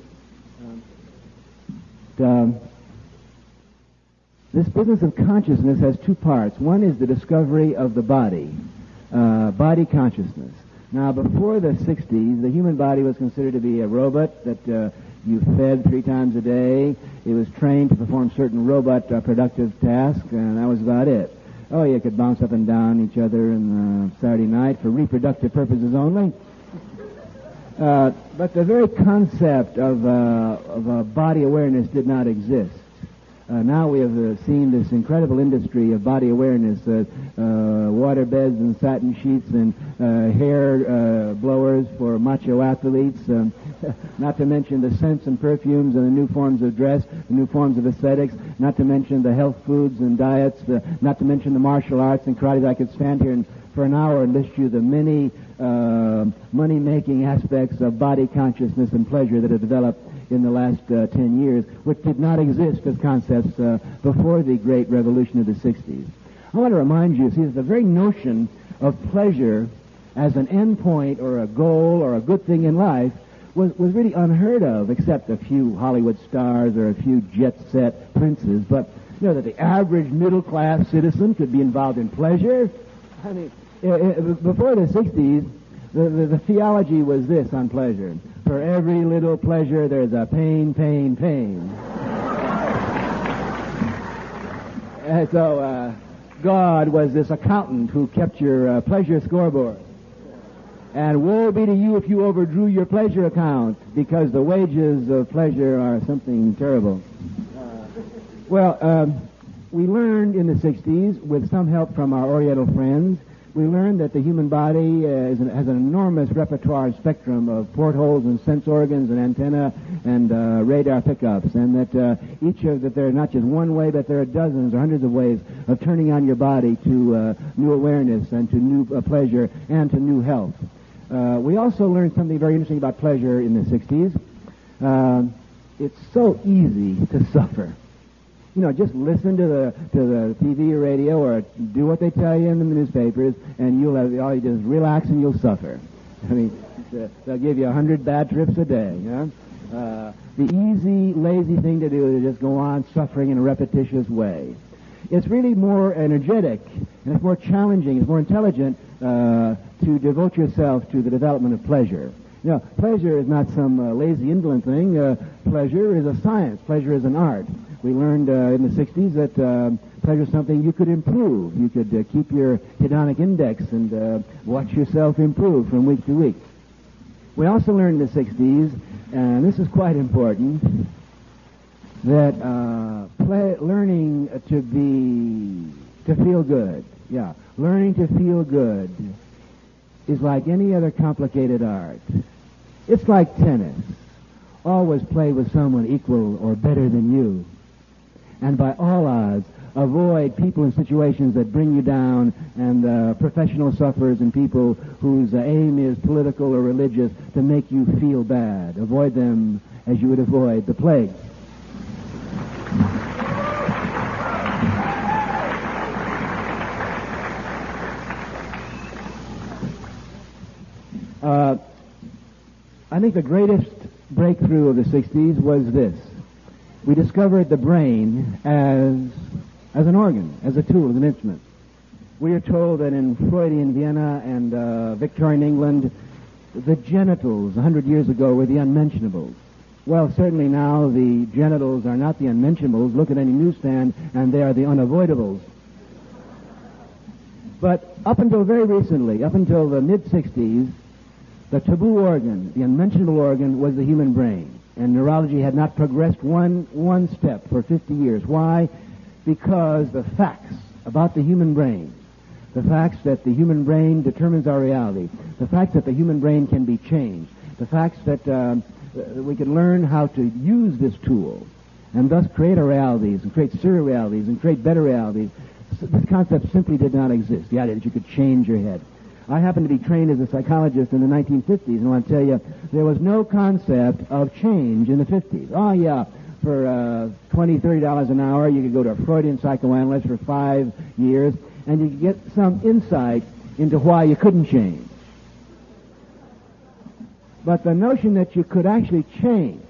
This business of consciousness has two parts. One is the discovery of the body, body consciousness. Now, before the 60s, the human body was considered to be a robot that you fed 3 times a day. It was trained to perform certain robot productive tasks, and that was about it. Oh, you could bounce up and down each other on Saturday night for reproductive purposes only. But the very concept of body awareness did not exist. Now we have seen this incredible industry of body awareness, water beds and satin sheets and hair blowers for macho athletes, not to mention the scents and perfumes and the new forms of dress, the new forms of aesthetics, not to mention the health foods and diets, not to mention the martial arts and karate. I could stand here for an hour and list you the many money-making aspects of body consciousness and pleasure that have developed in the last 10 years, which did not exist as concepts before the great revolution of the 60s. I want to remind you, see, that the very notion of pleasure as an end point or a goal or a good thing in life was really unheard of, except a few Hollywood stars or a few jet-set princes. But, you know, that the average middle-class citizen could be involved in pleasure. I mean, before the 60s, the theology was this on pleasure. For every little pleasure, there's a pain, pain, pain. And so God was this accountant who kept your pleasure scoreboard. And woe be to you if you overdrew your pleasure account, because the wages of pleasure are something terrible. We learned in the 60s, with some help from our Oriental friends, we learned that the human body has an enormous repertoire spectrum of portholes and sense organs and antenna and radar pickups, and that that there are not just one way, but there are dozens or hundreds of ways of turning on your body to new awareness and to new pleasure and to new health. We also learned something very interesting about pleasure in the 60s. It's so easy to suffer. You know, just listen to the TV or radio, or do what they tell you in the newspapers, and you'll have all you just relax and you'll suffer. I mean, they'll give you 100 bad trips a day. You know? The easy, lazy thing to do is just go on suffering in a repetitious way. It's really more energetic, and it's more challenging, it's more intelligent to devote yourself to the development of pleasure. You know, pleasure is not some lazy, indolent thing. Pleasure is a science. Pleasure is an art. We learned in the 60s that pleasure is something you could improve. You could keep your hedonic index and watch yourself improve from week to week. We also learned in the 60s, and this is quite important, that learning to feel good, learning to feel good is like any other complicated art. It's like tennis. Always play with someone equal or better than you. And by all odds, avoid people in situations that bring you down, and professional sufferers and people whose aim is political or religious to make you feel bad. Avoid them as you would avoid the plague. I think the greatest breakthrough of the 60s was this. We discovered the brain as an organ, as a tool, as an instrument. We are told that in Freudian Vienna and Victorian England, the genitals 100 years ago were the unmentionables. Well, certainly now the genitals are not the unmentionables. Look at any newsstand, and they are the unavoidables. But up until very recently, up until the mid-60s, the taboo organ, the unmentionable organ, was the human brain. And neurology had not progressed one step for 50 years. Why? Because the facts about the human brain, the facts that the human brain determines our reality, the facts that the human brain can be changed, the facts that we can learn how to use this tool and thus create our realities and create serial realities and create better realities, this concept simply did not exist. The idea that you could change your head. I happened to be trained as a psychologist in the 1950s, and I want to tell you, there was no concept of change in the 50s. Oh, yeah, for $20, $30 an hour, you could go to a Freudian psychoanalyst for 5 years, and you could get some insight into why you couldn't change. But the notion that you could actually change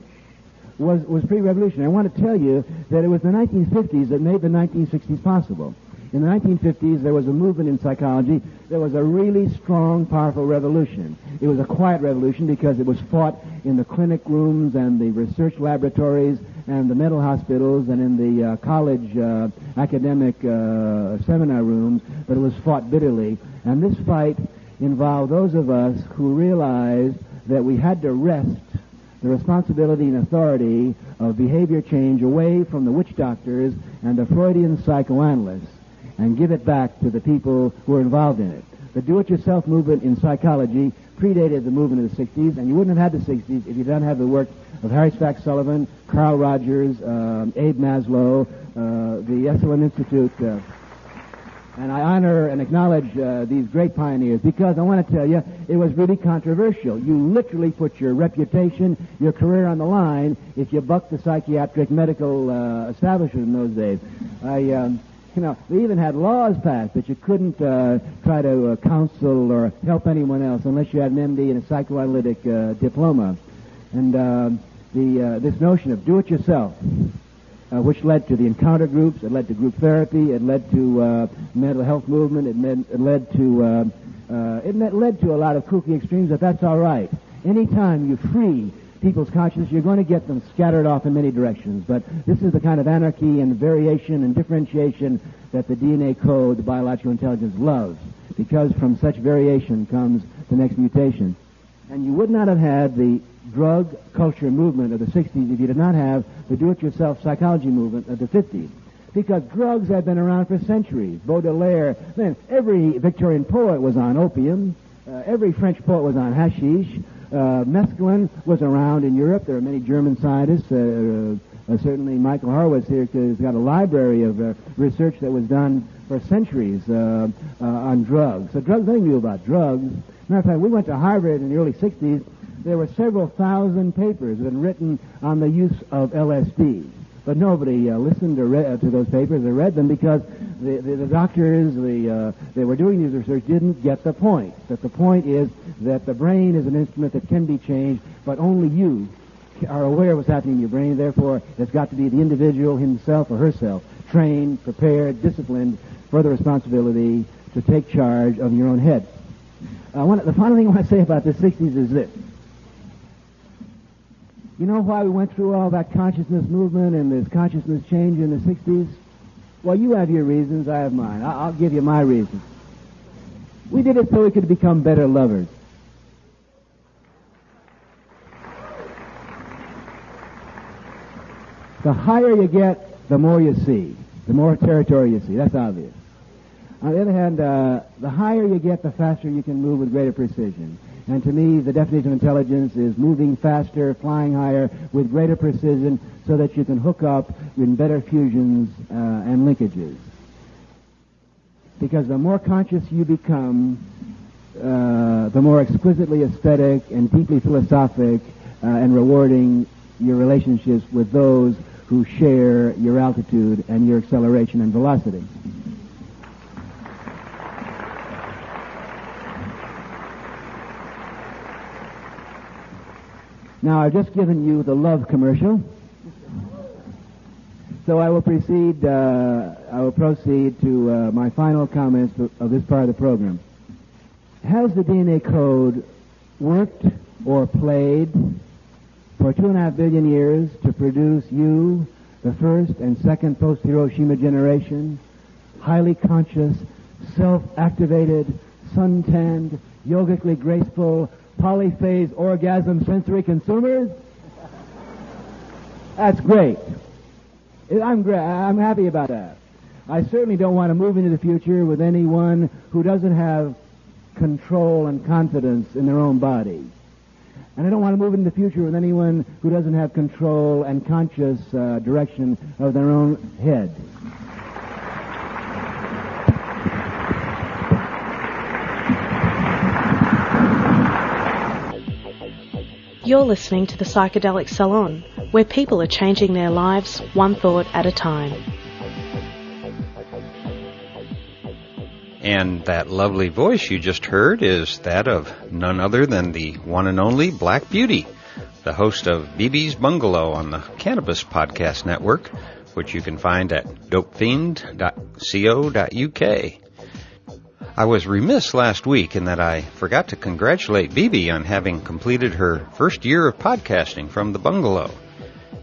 was pre-revolutionary. I want to tell you that it was the 1950s that made the 1960s possible. In the 1950s, there was a movement in psychology. There was a really strong, powerful revolution. It was a quiet revolution because it was fought in the clinic rooms and the research laboratories and the mental hospitals and in the college academic seminar rooms, but it was fought bitterly. And this fight involved those of us who realized that we had to wrest the responsibility and authority of behavior change away from the witch doctors and the Freudian psychoanalysts, and give it back to the people who were involved in it. The do-it-yourself movement in psychology predated the movement of the 60s, and you wouldn't have had the 60s if you didn't have the work of Harry Spack Sullivan, Carl Rogers, Abe Maslow, the Esalen Institute. And I honor and acknowledge these great pioneers because I want to tell you, it was really controversial. You literally put your reputation, your career on the line if you bucked the psychiatric medical establishment in those days. They even had laws passed that you couldn't try to counsel or help anyone else unless you had an MD and a psychoanalytic diploma. And this notion of do-it-yourself, which led to the encounter groups, it led to group therapy, it led to mental health movement, it led to a lot of kooky extremes, but that's all right. Anytime you free people's consciousness, you're going to get them scattered off in many directions. But this is the kind of anarchy and variation and differentiation that the DNA code, the biological intelligence, loves, because from such variation comes the next mutation. And you would not have had the drug culture movement of the 60s if you did not have the do-it-yourself psychology movement of the 50s. Because drugs have been around for centuries. Baudelaire, man, every Victorian poet was on opium. Every French poet was on hashish. Mescaline was around in Europe. There are many German scientists, Certainly Michael Horowitz here has got a library of research that was done for centuries on drugs. So drugs, nothing new about drugs. Matter of fact, we went to Harvard in the early 60s. There were several thousand papers that had been written on the use of LSD. But nobody listened to those papers or read them because the doctors they were doing these research didn't get the point. That the point is that the brain is an instrument that can be changed, but only you are aware of what's happening in your brain. Therefore, it's got to be the individual himself or herself, trained, prepared, disciplined for the responsibility to take charge of your own head. The final thing I want to say about the 60s is this. You know why we went through all that consciousness movement and this consciousness change in the 60s? Well, you have your reasons, I have mine. I'll give you my reasons. We did it so we could become better lovers. The higher you get, the more you see. The more territory you see. That's obvious. On the other hand, the higher you get, the faster you can move with greater precision. And to me, the definition of intelligence is moving faster, flying higher, with greater precision, so that you can hook up in better fusions and linkages. Because the more conscious you become, the more exquisitely aesthetic and deeply philosophic and rewarding your relationships with those who share your altitude and your acceleration and velocity. Now, I've just given you the love commercial, so I will proceed to my final comments of this part of the program. Has the DNA code worked or played for 2.5 billion years to produce you, the first and second post-Hiroshima generation, highly conscious, self-activated, suntanned, yogically graceful, polyphase orgasm sensory consumers? That's great. I'm happy about that. I certainly don't want to move into the future with anyone who doesn't have control and confidence in their own body. And I don't want to move into the future with anyone who doesn't have control and conscious direction of their own head. You're listening to the Psychedelic Salon, where people are changing their lives one thought at a time. And that lovely voice you just heard is that of none other than the one and only Black Beauty, the host of BB's Bungalow on the Cannabis Podcast Network, which you can find at dopefiend.co.uk. I was remiss last week in that I forgot to congratulate BB on having completed her first year of podcasting from the Bungalow.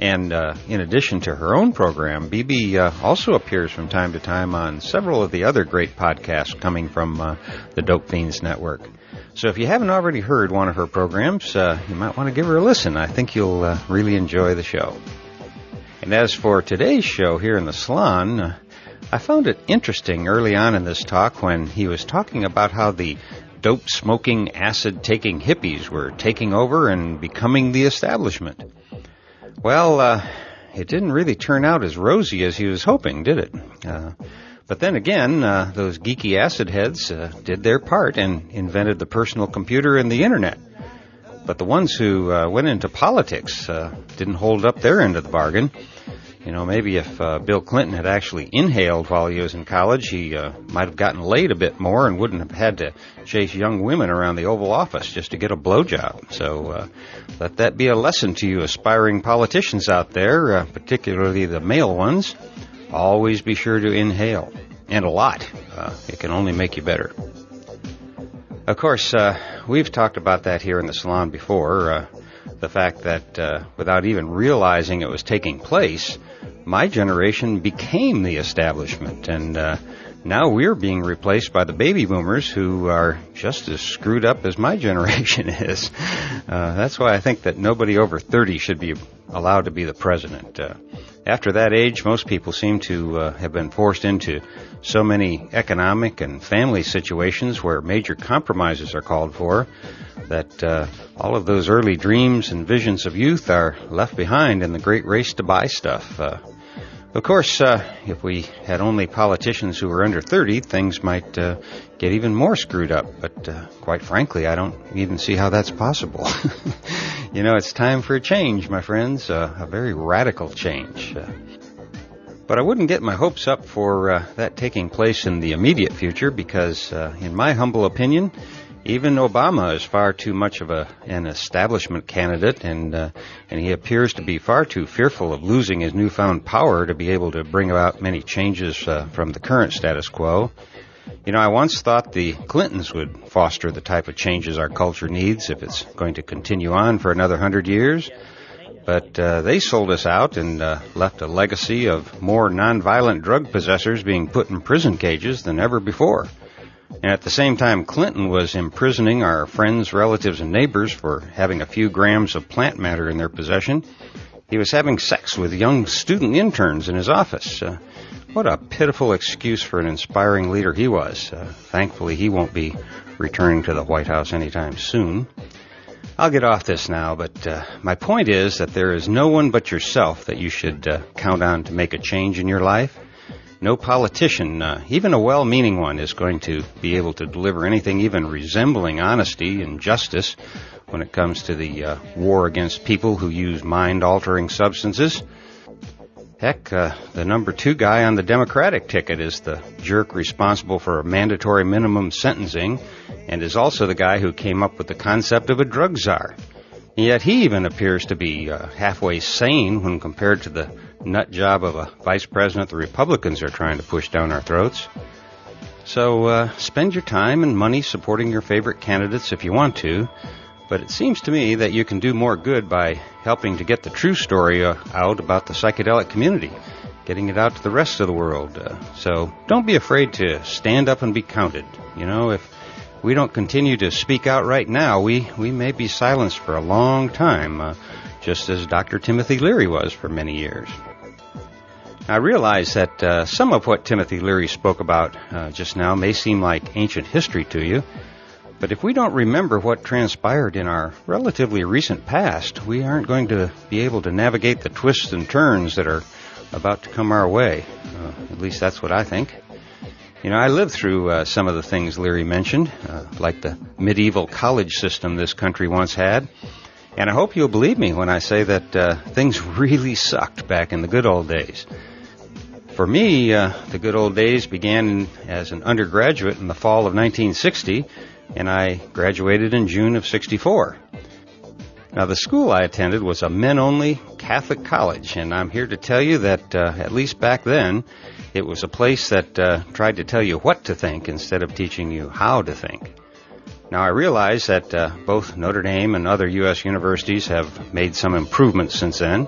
And in addition to her own program, BB also appears from time to time on several of the other great podcasts coming from the Dope Fiends Network. So if you haven't already heard one of her programs, you might want to give her a listen. I think you'll really enjoy the show. And as for today's show here in the salon, I found it interesting early on in this talk when he was talking about how the dope-smoking, acid-taking hippies were taking over and becoming the establishment. Well, it didn't really turn out as rosy as he was hoping, did it? But then again, those geeky acid heads did their part and invented the personal computer and the internet. But the ones who went into politics didn't hold up their end of the bargain. You know, maybe if Bill Clinton had actually inhaled while he was in college, he might have gotten laid a bit more and wouldn't have had to chase young women around the Oval Office just to get a blowjob. So let that be a lesson to you aspiring politicians out there, particularly the male ones. Always be sure to inhale, and a lot. It can only make you better. Of course, we've talked about that here in the salon before, the fact that without even realizing it was taking place, my generation became the establishment, and now we're being replaced by the baby boomers who are just as screwed up as my generation is. That's why I think that nobody over 30 should be allowed to be the president. After that age, most people seem to have been forced into so many economic and family situations where major compromises are called for that all of those early dreams and visions of youth are left behind in the great race to buy stuff. Of course, if we had only politicians who were under 30, things might get even more screwed up. But quite frankly, I don't even see how that's possible. You know, it's time for a change, my friends, a very radical change. But I wouldn't get my hopes up for that taking place in the immediate future because, in my humble opinion, even Obama is far too much of an establishment candidate, and he appears to be far too fearful of losing his newfound power to be able to bring about many changes from the current status quo. You know, I once thought the Clintons would foster the type of changes our culture needs if it's going to continue on for another 100 years. But they sold us out and left a legacy of more nonviolent drug possessors being put in prison cages than ever before. And at the same time, Clinton was imprisoning our friends, relatives, and neighbors for having a few grams of plant matter in their possession. He was having sex with young student interns in his office. What a pitiful excuse for an inspiring leader he was. Thankfully, he won't be returning to the White House anytime soon. I'll get off this now, but my point is that there is no one but yourself that you should count on to make a change in your life. No politician, even a well-meaning one, is going to be able to deliver anything even resembling honesty and justice when it comes to the war against people who use mind-altering substances. Heck, the number 2 guy on the Democratic ticket is the jerk responsible for a mandatory minimum sentencing and is also the guy who came up with the concept of a drug czar. And yet he even appears to be halfway sane when compared to the nut job of a vice president the Republicans are trying to push down our throats. So spend your time and money supporting your favorite candidates if you want to, but it seems to me that you can do more good by helping to get the true story out about the psychedelic community, getting it out to the rest of the world. So don't be afraid to stand up and be counted. You know, if we don't continue to speak out right now, we may be silenced for a long time, just as Dr. Timothy Leary was for many years. I realize that some of what Timothy Leary spoke about just now may seem like ancient history to you, but if we don't remember what transpired in our relatively recent past, we aren't going to be able to navigate the twists and turns that are about to come our way. At least that's what I think. You know, I lived through some of the things Leary mentioned, like the medieval college system this country once had. And I hope you'll believe me when I say that things really sucked back in the good old days. For me, the good old days began as an undergraduate in the fall of 1960, and I graduated in June of 64. Now, the school I attended was a men-only Catholic college, and I'm here to tell you that, at least back then, it was a place that tried to tell you what to think instead of teaching you how to think. Now, I realize that both Notre Dame and other U.S. universities have made some improvements since then.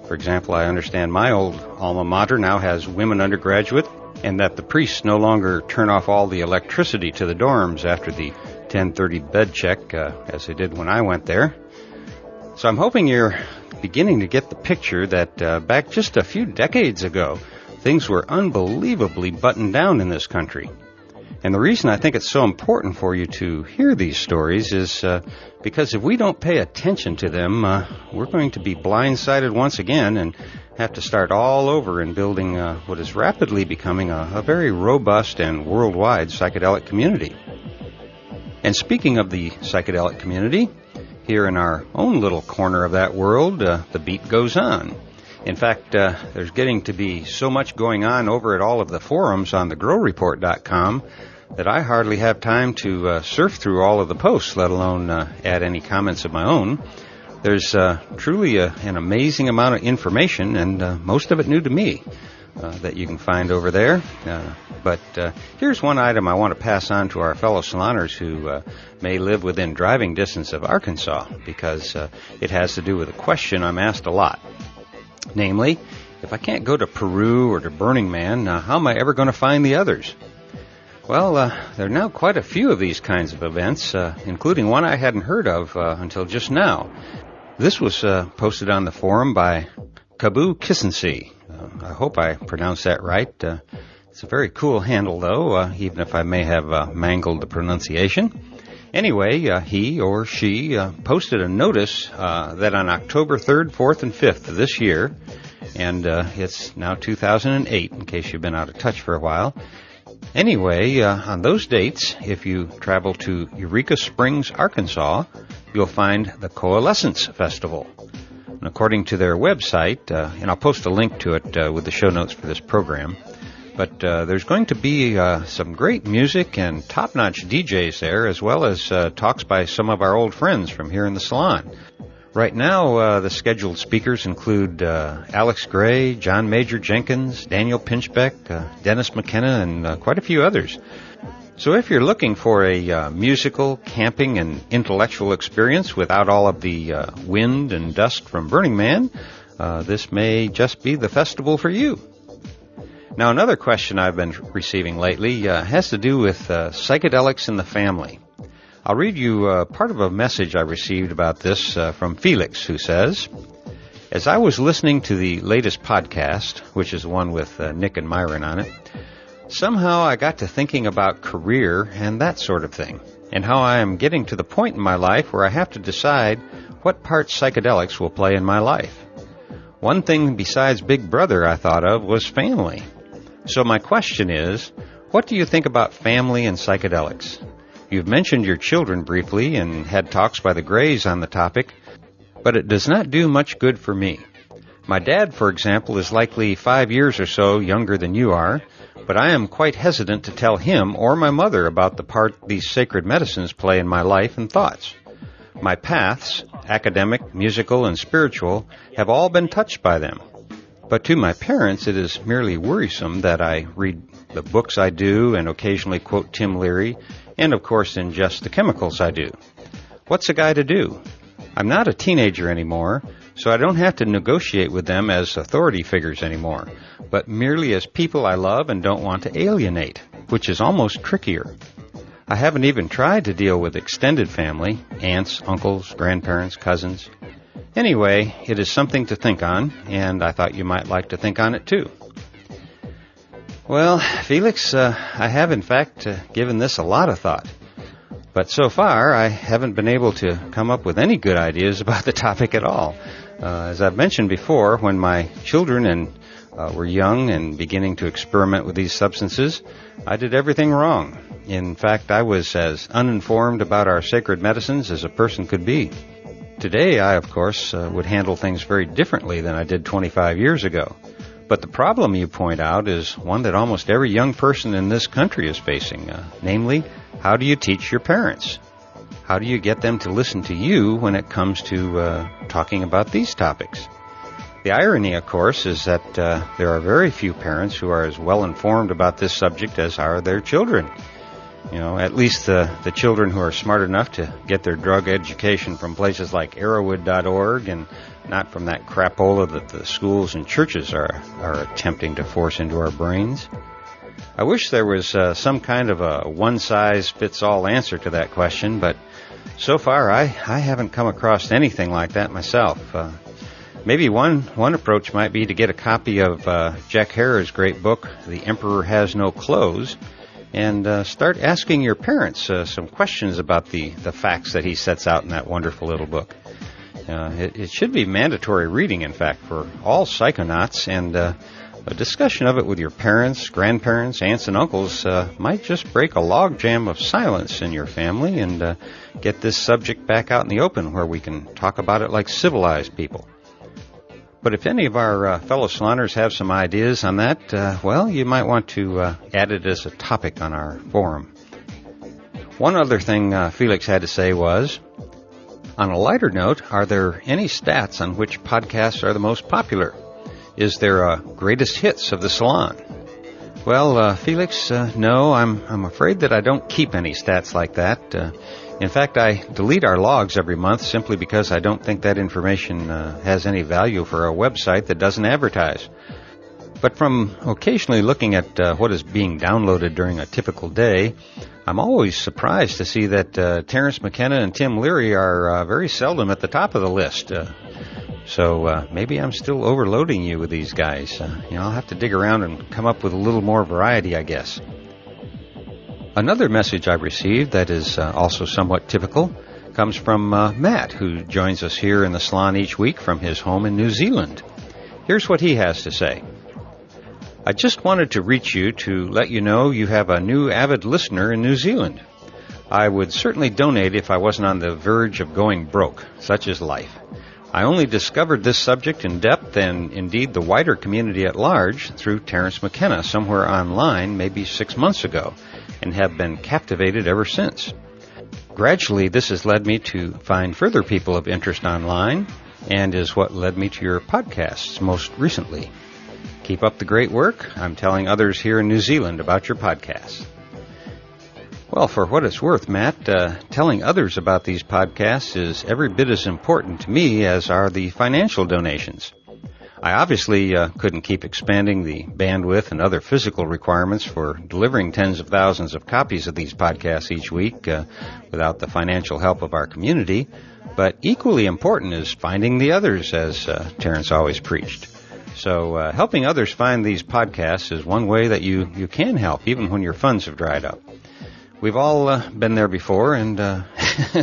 For example, I understand my old alma mater now has women undergraduate, and that the priests no longer turn off all the electricity to the dorms after the 10:30 bed check, as they did when I went there. So I'm hoping you're beginning to get the picture that back just a few decades ago, things were unbelievably buttoned down in this country. And the reason I think it's so important for you to hear these stories is because if we don't pay attention to them, we're going to be blindsided once again and have to start all over in building what is rapidly becoming a very robust and worldwide psychedelic community. And speaking of the psychedelic community, here in our own little corner of that world, the beat goes on. In fact, there's getting to be so much going on over at all of the forums on thegrowreport.com that I hardly have time to surf through all of the posts, let alone add any comments of my own. There's truly an amazing amount of information, and most of it new to me, that you can find over there. But here's one item I want to pass on to our fellow saloners who may live within driving distance of Arkansas, because it has to do with a question I'm asked a lot. Namely, if I can't go to Peru or to Burning Man, how am I ever going to find the others? Well, there are now quite a few of these kinds of events, including one I hadn't heard of until just now. This was posted on the forum by Kabu Kissensee. I hope I pronounced that right. It's a very cool handle, though, even if I may have mangled the pronunciation. Anyway, he or she posted a notice that on October 3rd, 4th, and 5th of this year, and it's now 2008, in case you've been out of touch for a while. Anyway, on those dates, if you travel to Eureka Springs, Arkansas, you'll find the Coalescence Festival. And according to their website, and I'll post a link to it with the show notes for this program, but there's going to be some great music and top-notch DJs there, as well as talks by some of our old friends from here in the salon. Right now, the scheduled speakers include Alex Gray, John Major Jenkins, Daniel Pinchbeck, Dennis McKenna, and quite a few others. So if you're looking for a musical, camping, and intellectual experience without all of the wind and dust from Burning Man, this may just be the festival for you. Now, another question I've been receiving lately has to do with psychedelics in the family. I'll read you part of a message I received about this from Felix, who says, as I was listening to the latest podcast, which is the one with Nick and Myron on it, somehow I got to thinking about career and that sort of thing, and how I am getting to the point in my life where I have to decide what part psychedelics will play in my life. One thing besides Big Brother I thought of was family. So my question is, what do you think about family and psychedelics? You've mentioned your children briefly and had talks by the Grays on the topic, but it does not do much good for me. My dad, for example, is likely 5 years or so younger than you are, but I am quite hesitant to tell him or my mother about the part these sacred medicines play in my life and thoughts. My paths, academic, musical, and spiritual, have all been touched by them. But to my parents, it is merely worrisome that I read the books I do and occasionally quote Tim Leary, and of course ingest the chemicals I do. What's a guy to do? I'm not a teenager anymore, so I don't have to negotiate with them as authority figures anymore, but merely as people I love and don't want to alienate, which is almost trickier. I haven't even tried to deal with extended family, aunts, uncles, grandparents, cousins. Anyway, it is something to think on, and I thought you might like to think on it too. Well, Felix, I have in fact given this a lot of thought. But so far, I haven't been able to come up with any good ideas about the topic at all. As I've mentioned before, when my children were young and beginning to experiment with these substances, I did everything wrong. In fact, I was as uninformed about our sacred medicines as a person could be. Today, I, of course, would handle things very differently than I did 25 years ago. But the problem you point out is one that almost every young person in this country is facing, namely, how do you teach your parents? How do you get them to listen to you when it comes to talking about these topics? The irony, of course, is that there are very few parents who are as well informed about this subject as are their children. You know, at least the children who are smart enough to get their drug education from places like Arrowwood.org and not from that crapola that the schools and churches are attempting to force into our brains. I wish there was some kind of a one-size-fits-all answer to that question, but so far I haven't come across anything like that myself. Maybe one approach might be to get a copy of Jack Herer's great book, The Emperor Has No Clothes, and start asking your parents some questions about the facts that he sets out in that wonderful little book. It should be mandatory reading, in fact, for all psychonauts, and a discussion of it with your parents, grandparents, aunts, and uncles might just break a logjam of silence in your family and get this subject back out in the open where we can talk about it like civilized people. But if any of our fellow saloners have some ideas on that, well, you might want to add it as a topic on our forum. One other thing Felix had to say was, on a lighter note, are there any stats on which podcasts are the most popular? Is there a greatest hits of the salon? Well, Felix, no, I'm afraid that I don't keep any stats like that. In fact, I delete our logs every month simply because I don't think that information has any value for a website that doesn't advertise. But from occasionally looking at what is being downloaded during a typical day, I'm always surprised to see that Terrence McKenna and Tim Leary are very seldom at the top of the list. So maybe I'm still overloading you with these guys. I'll have to dig around and come up with a little more variety, I guess. Another message I received that is also somewhat typical comes from Matt, who joins us here in the salon each week from his home in New Zealand. Here's what he has to say. I just wanted to reach you to let you know you have a new avid listener in New Zealand. I would certainly donate if I wasn't on the verge of going broke. Such is life. I only discovered this subject in depth and indeed the wider community at large through Terence McKenna somewhere online maybe 6 months ago and have been captivated ever since. Gradually, this has led me to find further people of interest online and is what led me to your podcasts most recently. Keep up the great work. I'm telling others here in New Zealand about your podcasts. Well, for what it's worth, Matt, telling others about these podcasts is every bit as important to me as are the financial donations. I obviously couldn't keep expanding the bandwidth and other physical requirements for delivering tens of thousands of copies of these podcasts each week without the financial help of our community, but equally important is finding the others, as Terence always preached. So helping others find these podcasts is one way that you can help, even when your funds have dried up. We've all been there before, and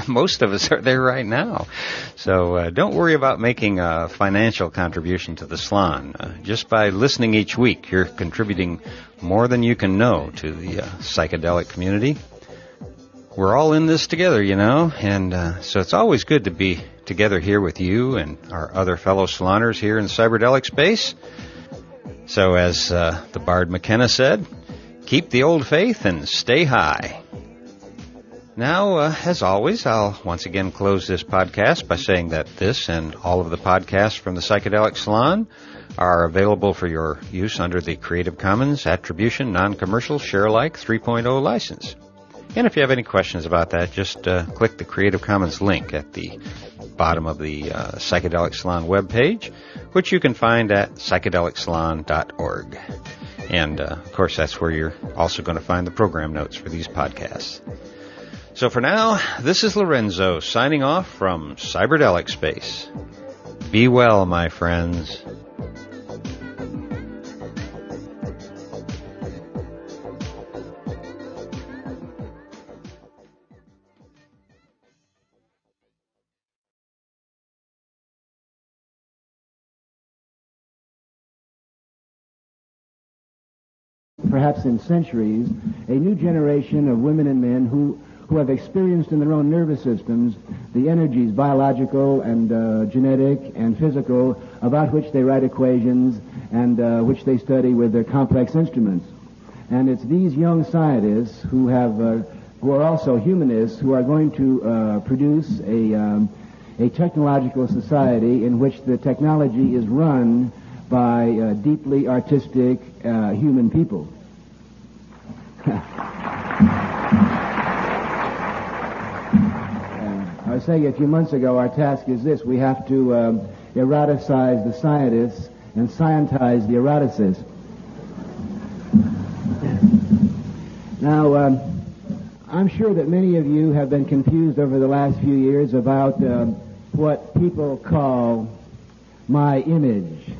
most of us are there right now. So don't worry about making a financial contribution to the salon. Just by listening each week, you're contributing more than you can know to the psychedelic community. We're all in this together, and so it's always good to be together here with you and our other fellow saloners here in the Psychedelic space. So as the Bard McKenna said, keep the old faith and stay high. Now, as always, I'll once again close this podcast by saying that this and all of the podcasts from the Psychedelic Salon are available for your use under the Creative Commons Attribution Non-Commercial Share-alike 3.0 license. And if you have any questions about that, just click the Creative Commons link at the bottom of the Psychedelic Salon webpage, which you can find at psychedelicsalon.org. And, of course, that's where you're also going to find the program notes for these podcasts. So for now, this is Lorenzo signing off from Cyberdelic Space. Be well, my friends. Perhaps in centuries, a new generation of women and men who have experienced in their own nervous systems the energies, biological and genetic and physical, about which they write equations and which they study with their complex instruments. And it's these young scientists who are also humanists who are going to produce a technological society in which the technology is run by deeply artistic human people. I was saying a few months ago, our task is this. We have to eroticize the scientists and scientize the eroticists. Now, I'm sure that many of you have been confused over the last few years about what people call my image.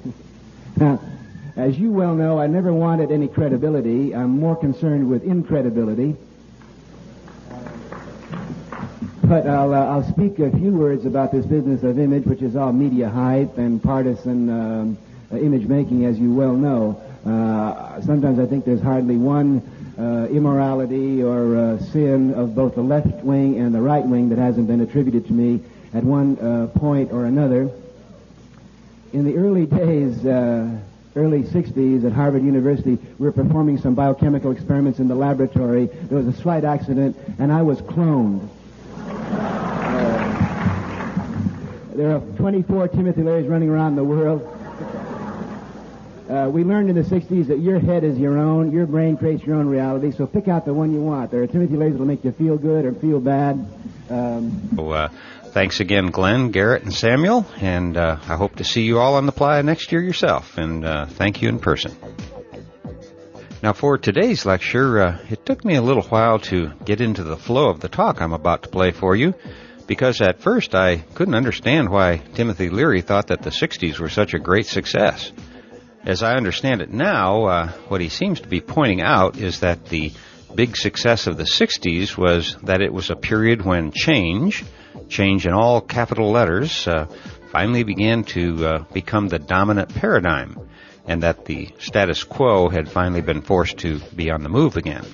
Now, as you well know, I never wanted any credibility. I'm more concerned with incredibility. But I'll speak a few words about this business of image, which is all media hype and partisan image making, as you well know. Sometimes I think there's hardly one immorality or sin of both the left wing and the right wing that hasn't been attributed to me at one point or another. In the early days, early 60s at Harvard University, we were performing some biochemical experiments in the laboratory. There was a slight accident, and I was cloned. There are 24 Timothy Learys running around the world. We learned in the 60s that your head is your own, your brain creates your own reality, so pick out the one you want. There are Timothy Learys that will make you feel good or feel bad. Thanks again, Glenn, Garrett, and Samuel, and I hope to see you all on the playa next year yourself, and thank you in person. Now, for today's lecture, it took me a little while to get into the flow of the talk I'm about to play for you, because at first I couldn't understand why Timothy Leary thought that the 60s were such a great success. As I understand it now, what he seems to be pointing out is that the big success of the 60s was that it was a period when change in all capital letters, finally began to become the dominant paradigm, and that the status quo had finally been forced to be on the move again.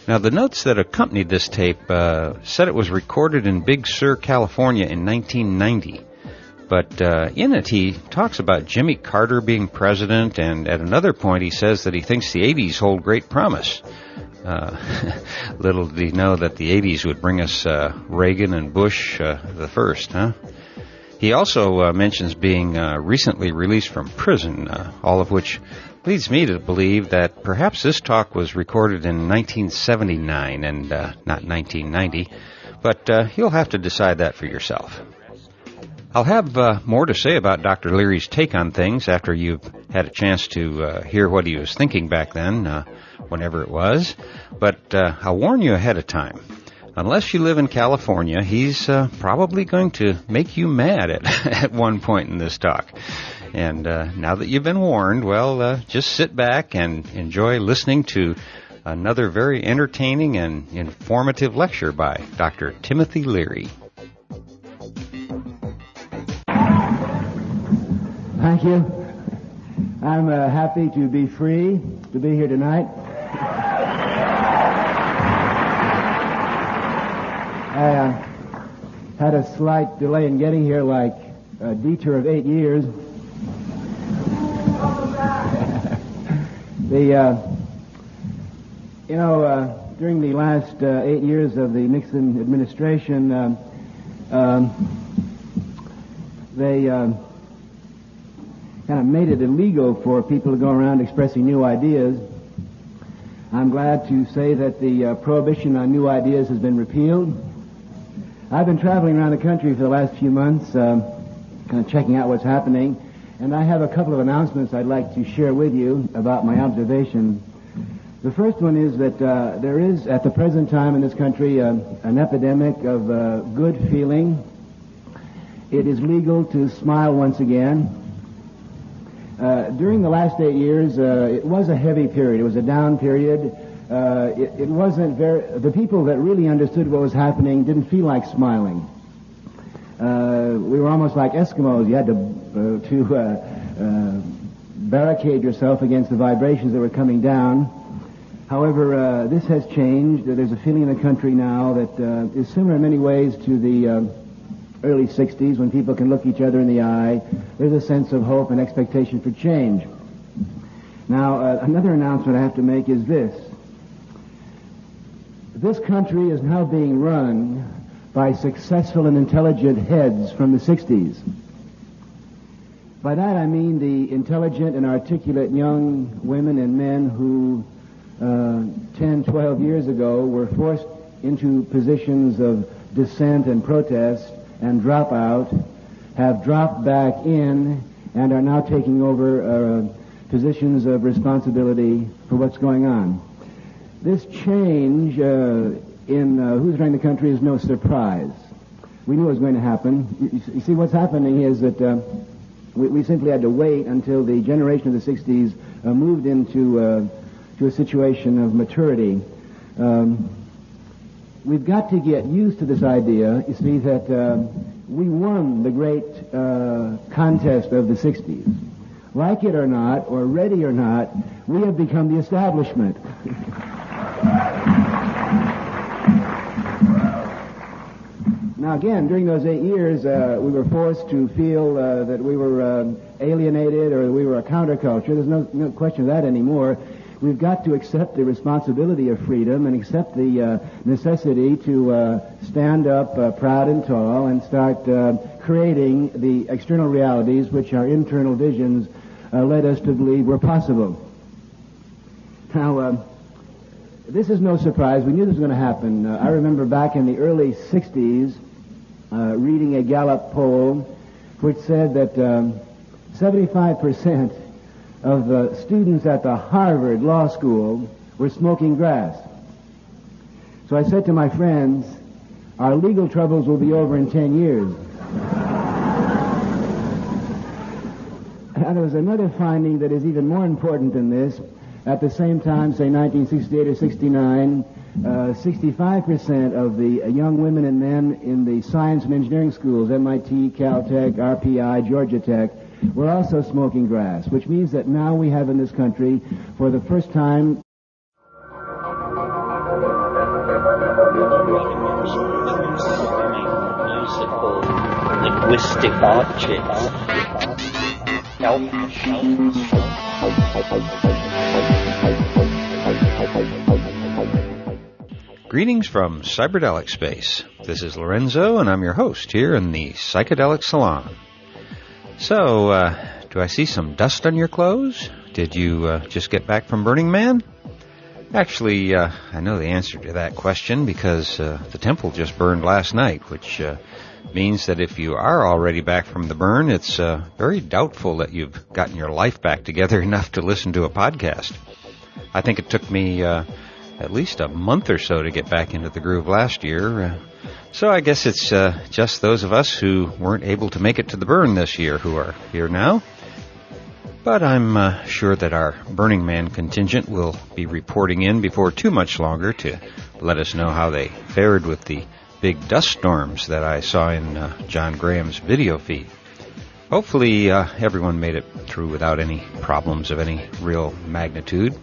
Now, the notes that accompanied this tape said it was recorded in Big Sur, California in 1990. But in it, he talks about Jimmy Carter being president, and at another point he says that he thinks the 80s hold great promise. Little did he know that the 80s would bring us Reagan and Bush the first, huh? He also mentions being recently released from prison, all of which leads me to believe that perhaps this talk was recorded in 1979 and not 1990, but you'll have to decide that for yourself. I'll have more to say about Dr. Leary's take on things after you've had a chance to hear what he was thinking back then, whenever it was, but I'll warn you ahead of time. Unless you live in California, he's probably going to make you mad at one point in this talk. And now that you've been warned, well, just sit back and enjoy listening to another very entertaining and informative lecture by Dr. Timothy Leary. Thank you. I'm happy to be free to be here tonight. I had a slight delay in getting here, like a detour of 8 years. During the last 8 years of the Nixon administration, they kind of made it illegal for people to go around expressing new ideas. I'm glad to say that the prohibition on new ideas has been repealed. I've been traveling around the country for the last few months, kind of checking out what's happening, and I have a couple of announcements I'd like to share with you about my observation. The first one is that there is, at the present time in this country, an epidemic of good feeling. It is legal to smile once again. During the last 8 years, it was a heavy period. It was a down period. It wasn't the people that really understood what was happening didn't feel like smiling. We were almost like Eskimos. You had to barricade yourself against the vibrations that were coming down. However, this has changed. There's a feeling in the country now that is similar in many ways to the early 60s, when people can look each other in the eye. There's a sense of hope and expectation for change. Now, another announcement I have to make is this. This country is now being run by successful and intelligent heads from the 60s. By that I mean the intelligent and articulate young women and men who 10, 12 years ago were forced into positions of dissent and protest and drop out, have dropped back in, and are now taking over positions of responsibility for what's going on. This change in who's running the country is no surprise. We knew it was going to happen. You see, what's happening is that we simply had to wait until the generation of the 60s moved into to a situation of maturity. We've got to get used to this idea, you see, that we won the great contest of the 60s. Like it or not, or ready or not, we have become the establishment. Now again, during those 8 years, we were forced to feel that we were alienated or we were a counterculture. There's no question of that anymore. We've got to accept the responsibility of freedom and accept the necessity to stand up proud and tall and start creating the external realities which our internal visions led us to believe were possible. Now, this is no surprise. We knew this was going to happen. I remember back in the early 60s reading a Gallup poll which said that 75% of the students at the Harvard Law School were smoking grass. So I said to my friends, our legal troubles will be over in 10 years. And there was another finding that is even more important than this. At the same time, say 1968 or 69, 65% of the young women and men in the science and engineering schools, MIT, Caltech, RPI, Georgia Tech, were also smoking grass, which means that now we have in this country, for the first time, musical, linguistic objects. Greetings from Cyberdelic Space. This is Lorenzo, and I'm your host here in the Psychedelic Salon. So, do I see some dust on your clothes? Did you just get back from Burning Man? Actually, I know the answer to that question because the temple just burned last night, which means that if you are already back from the burn, it's very doubtful that you've gotten your life back together enough to listen to a podcast. I think it took me at least a month or so to get back into the groove last year. So I guess it's just those of us who weren't able to make it to the burn this year who are here now. But I'm sure that our Burning Man contingent will be reporting in before too much longer to let us know how they fared with the big dust storms that I saw in John Graham's video feed. Hopefully everyone made it through without any problems of any real magnitude.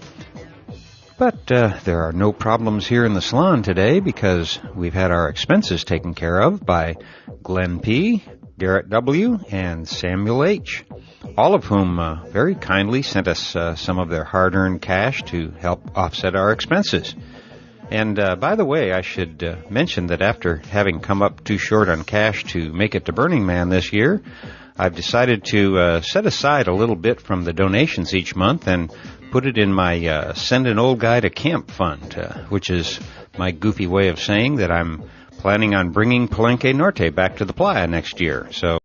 But there are no problems here in the salon today because we've had our expenses taken care of by Glenn P., Garrett W., and Samuel H., all of whom very kindly sent us some of their hard-earned cash to help offset our expenses. And by the way, I should mention that after having come up too short on cash to make it to Burning Man this year, I've decided to set aside a little bit from the donations each month and put it in my Send an Old Guy to Camp fund, which is my goofy way of saying that I'm planning on bringing Palenque Norte back to the playa next year. So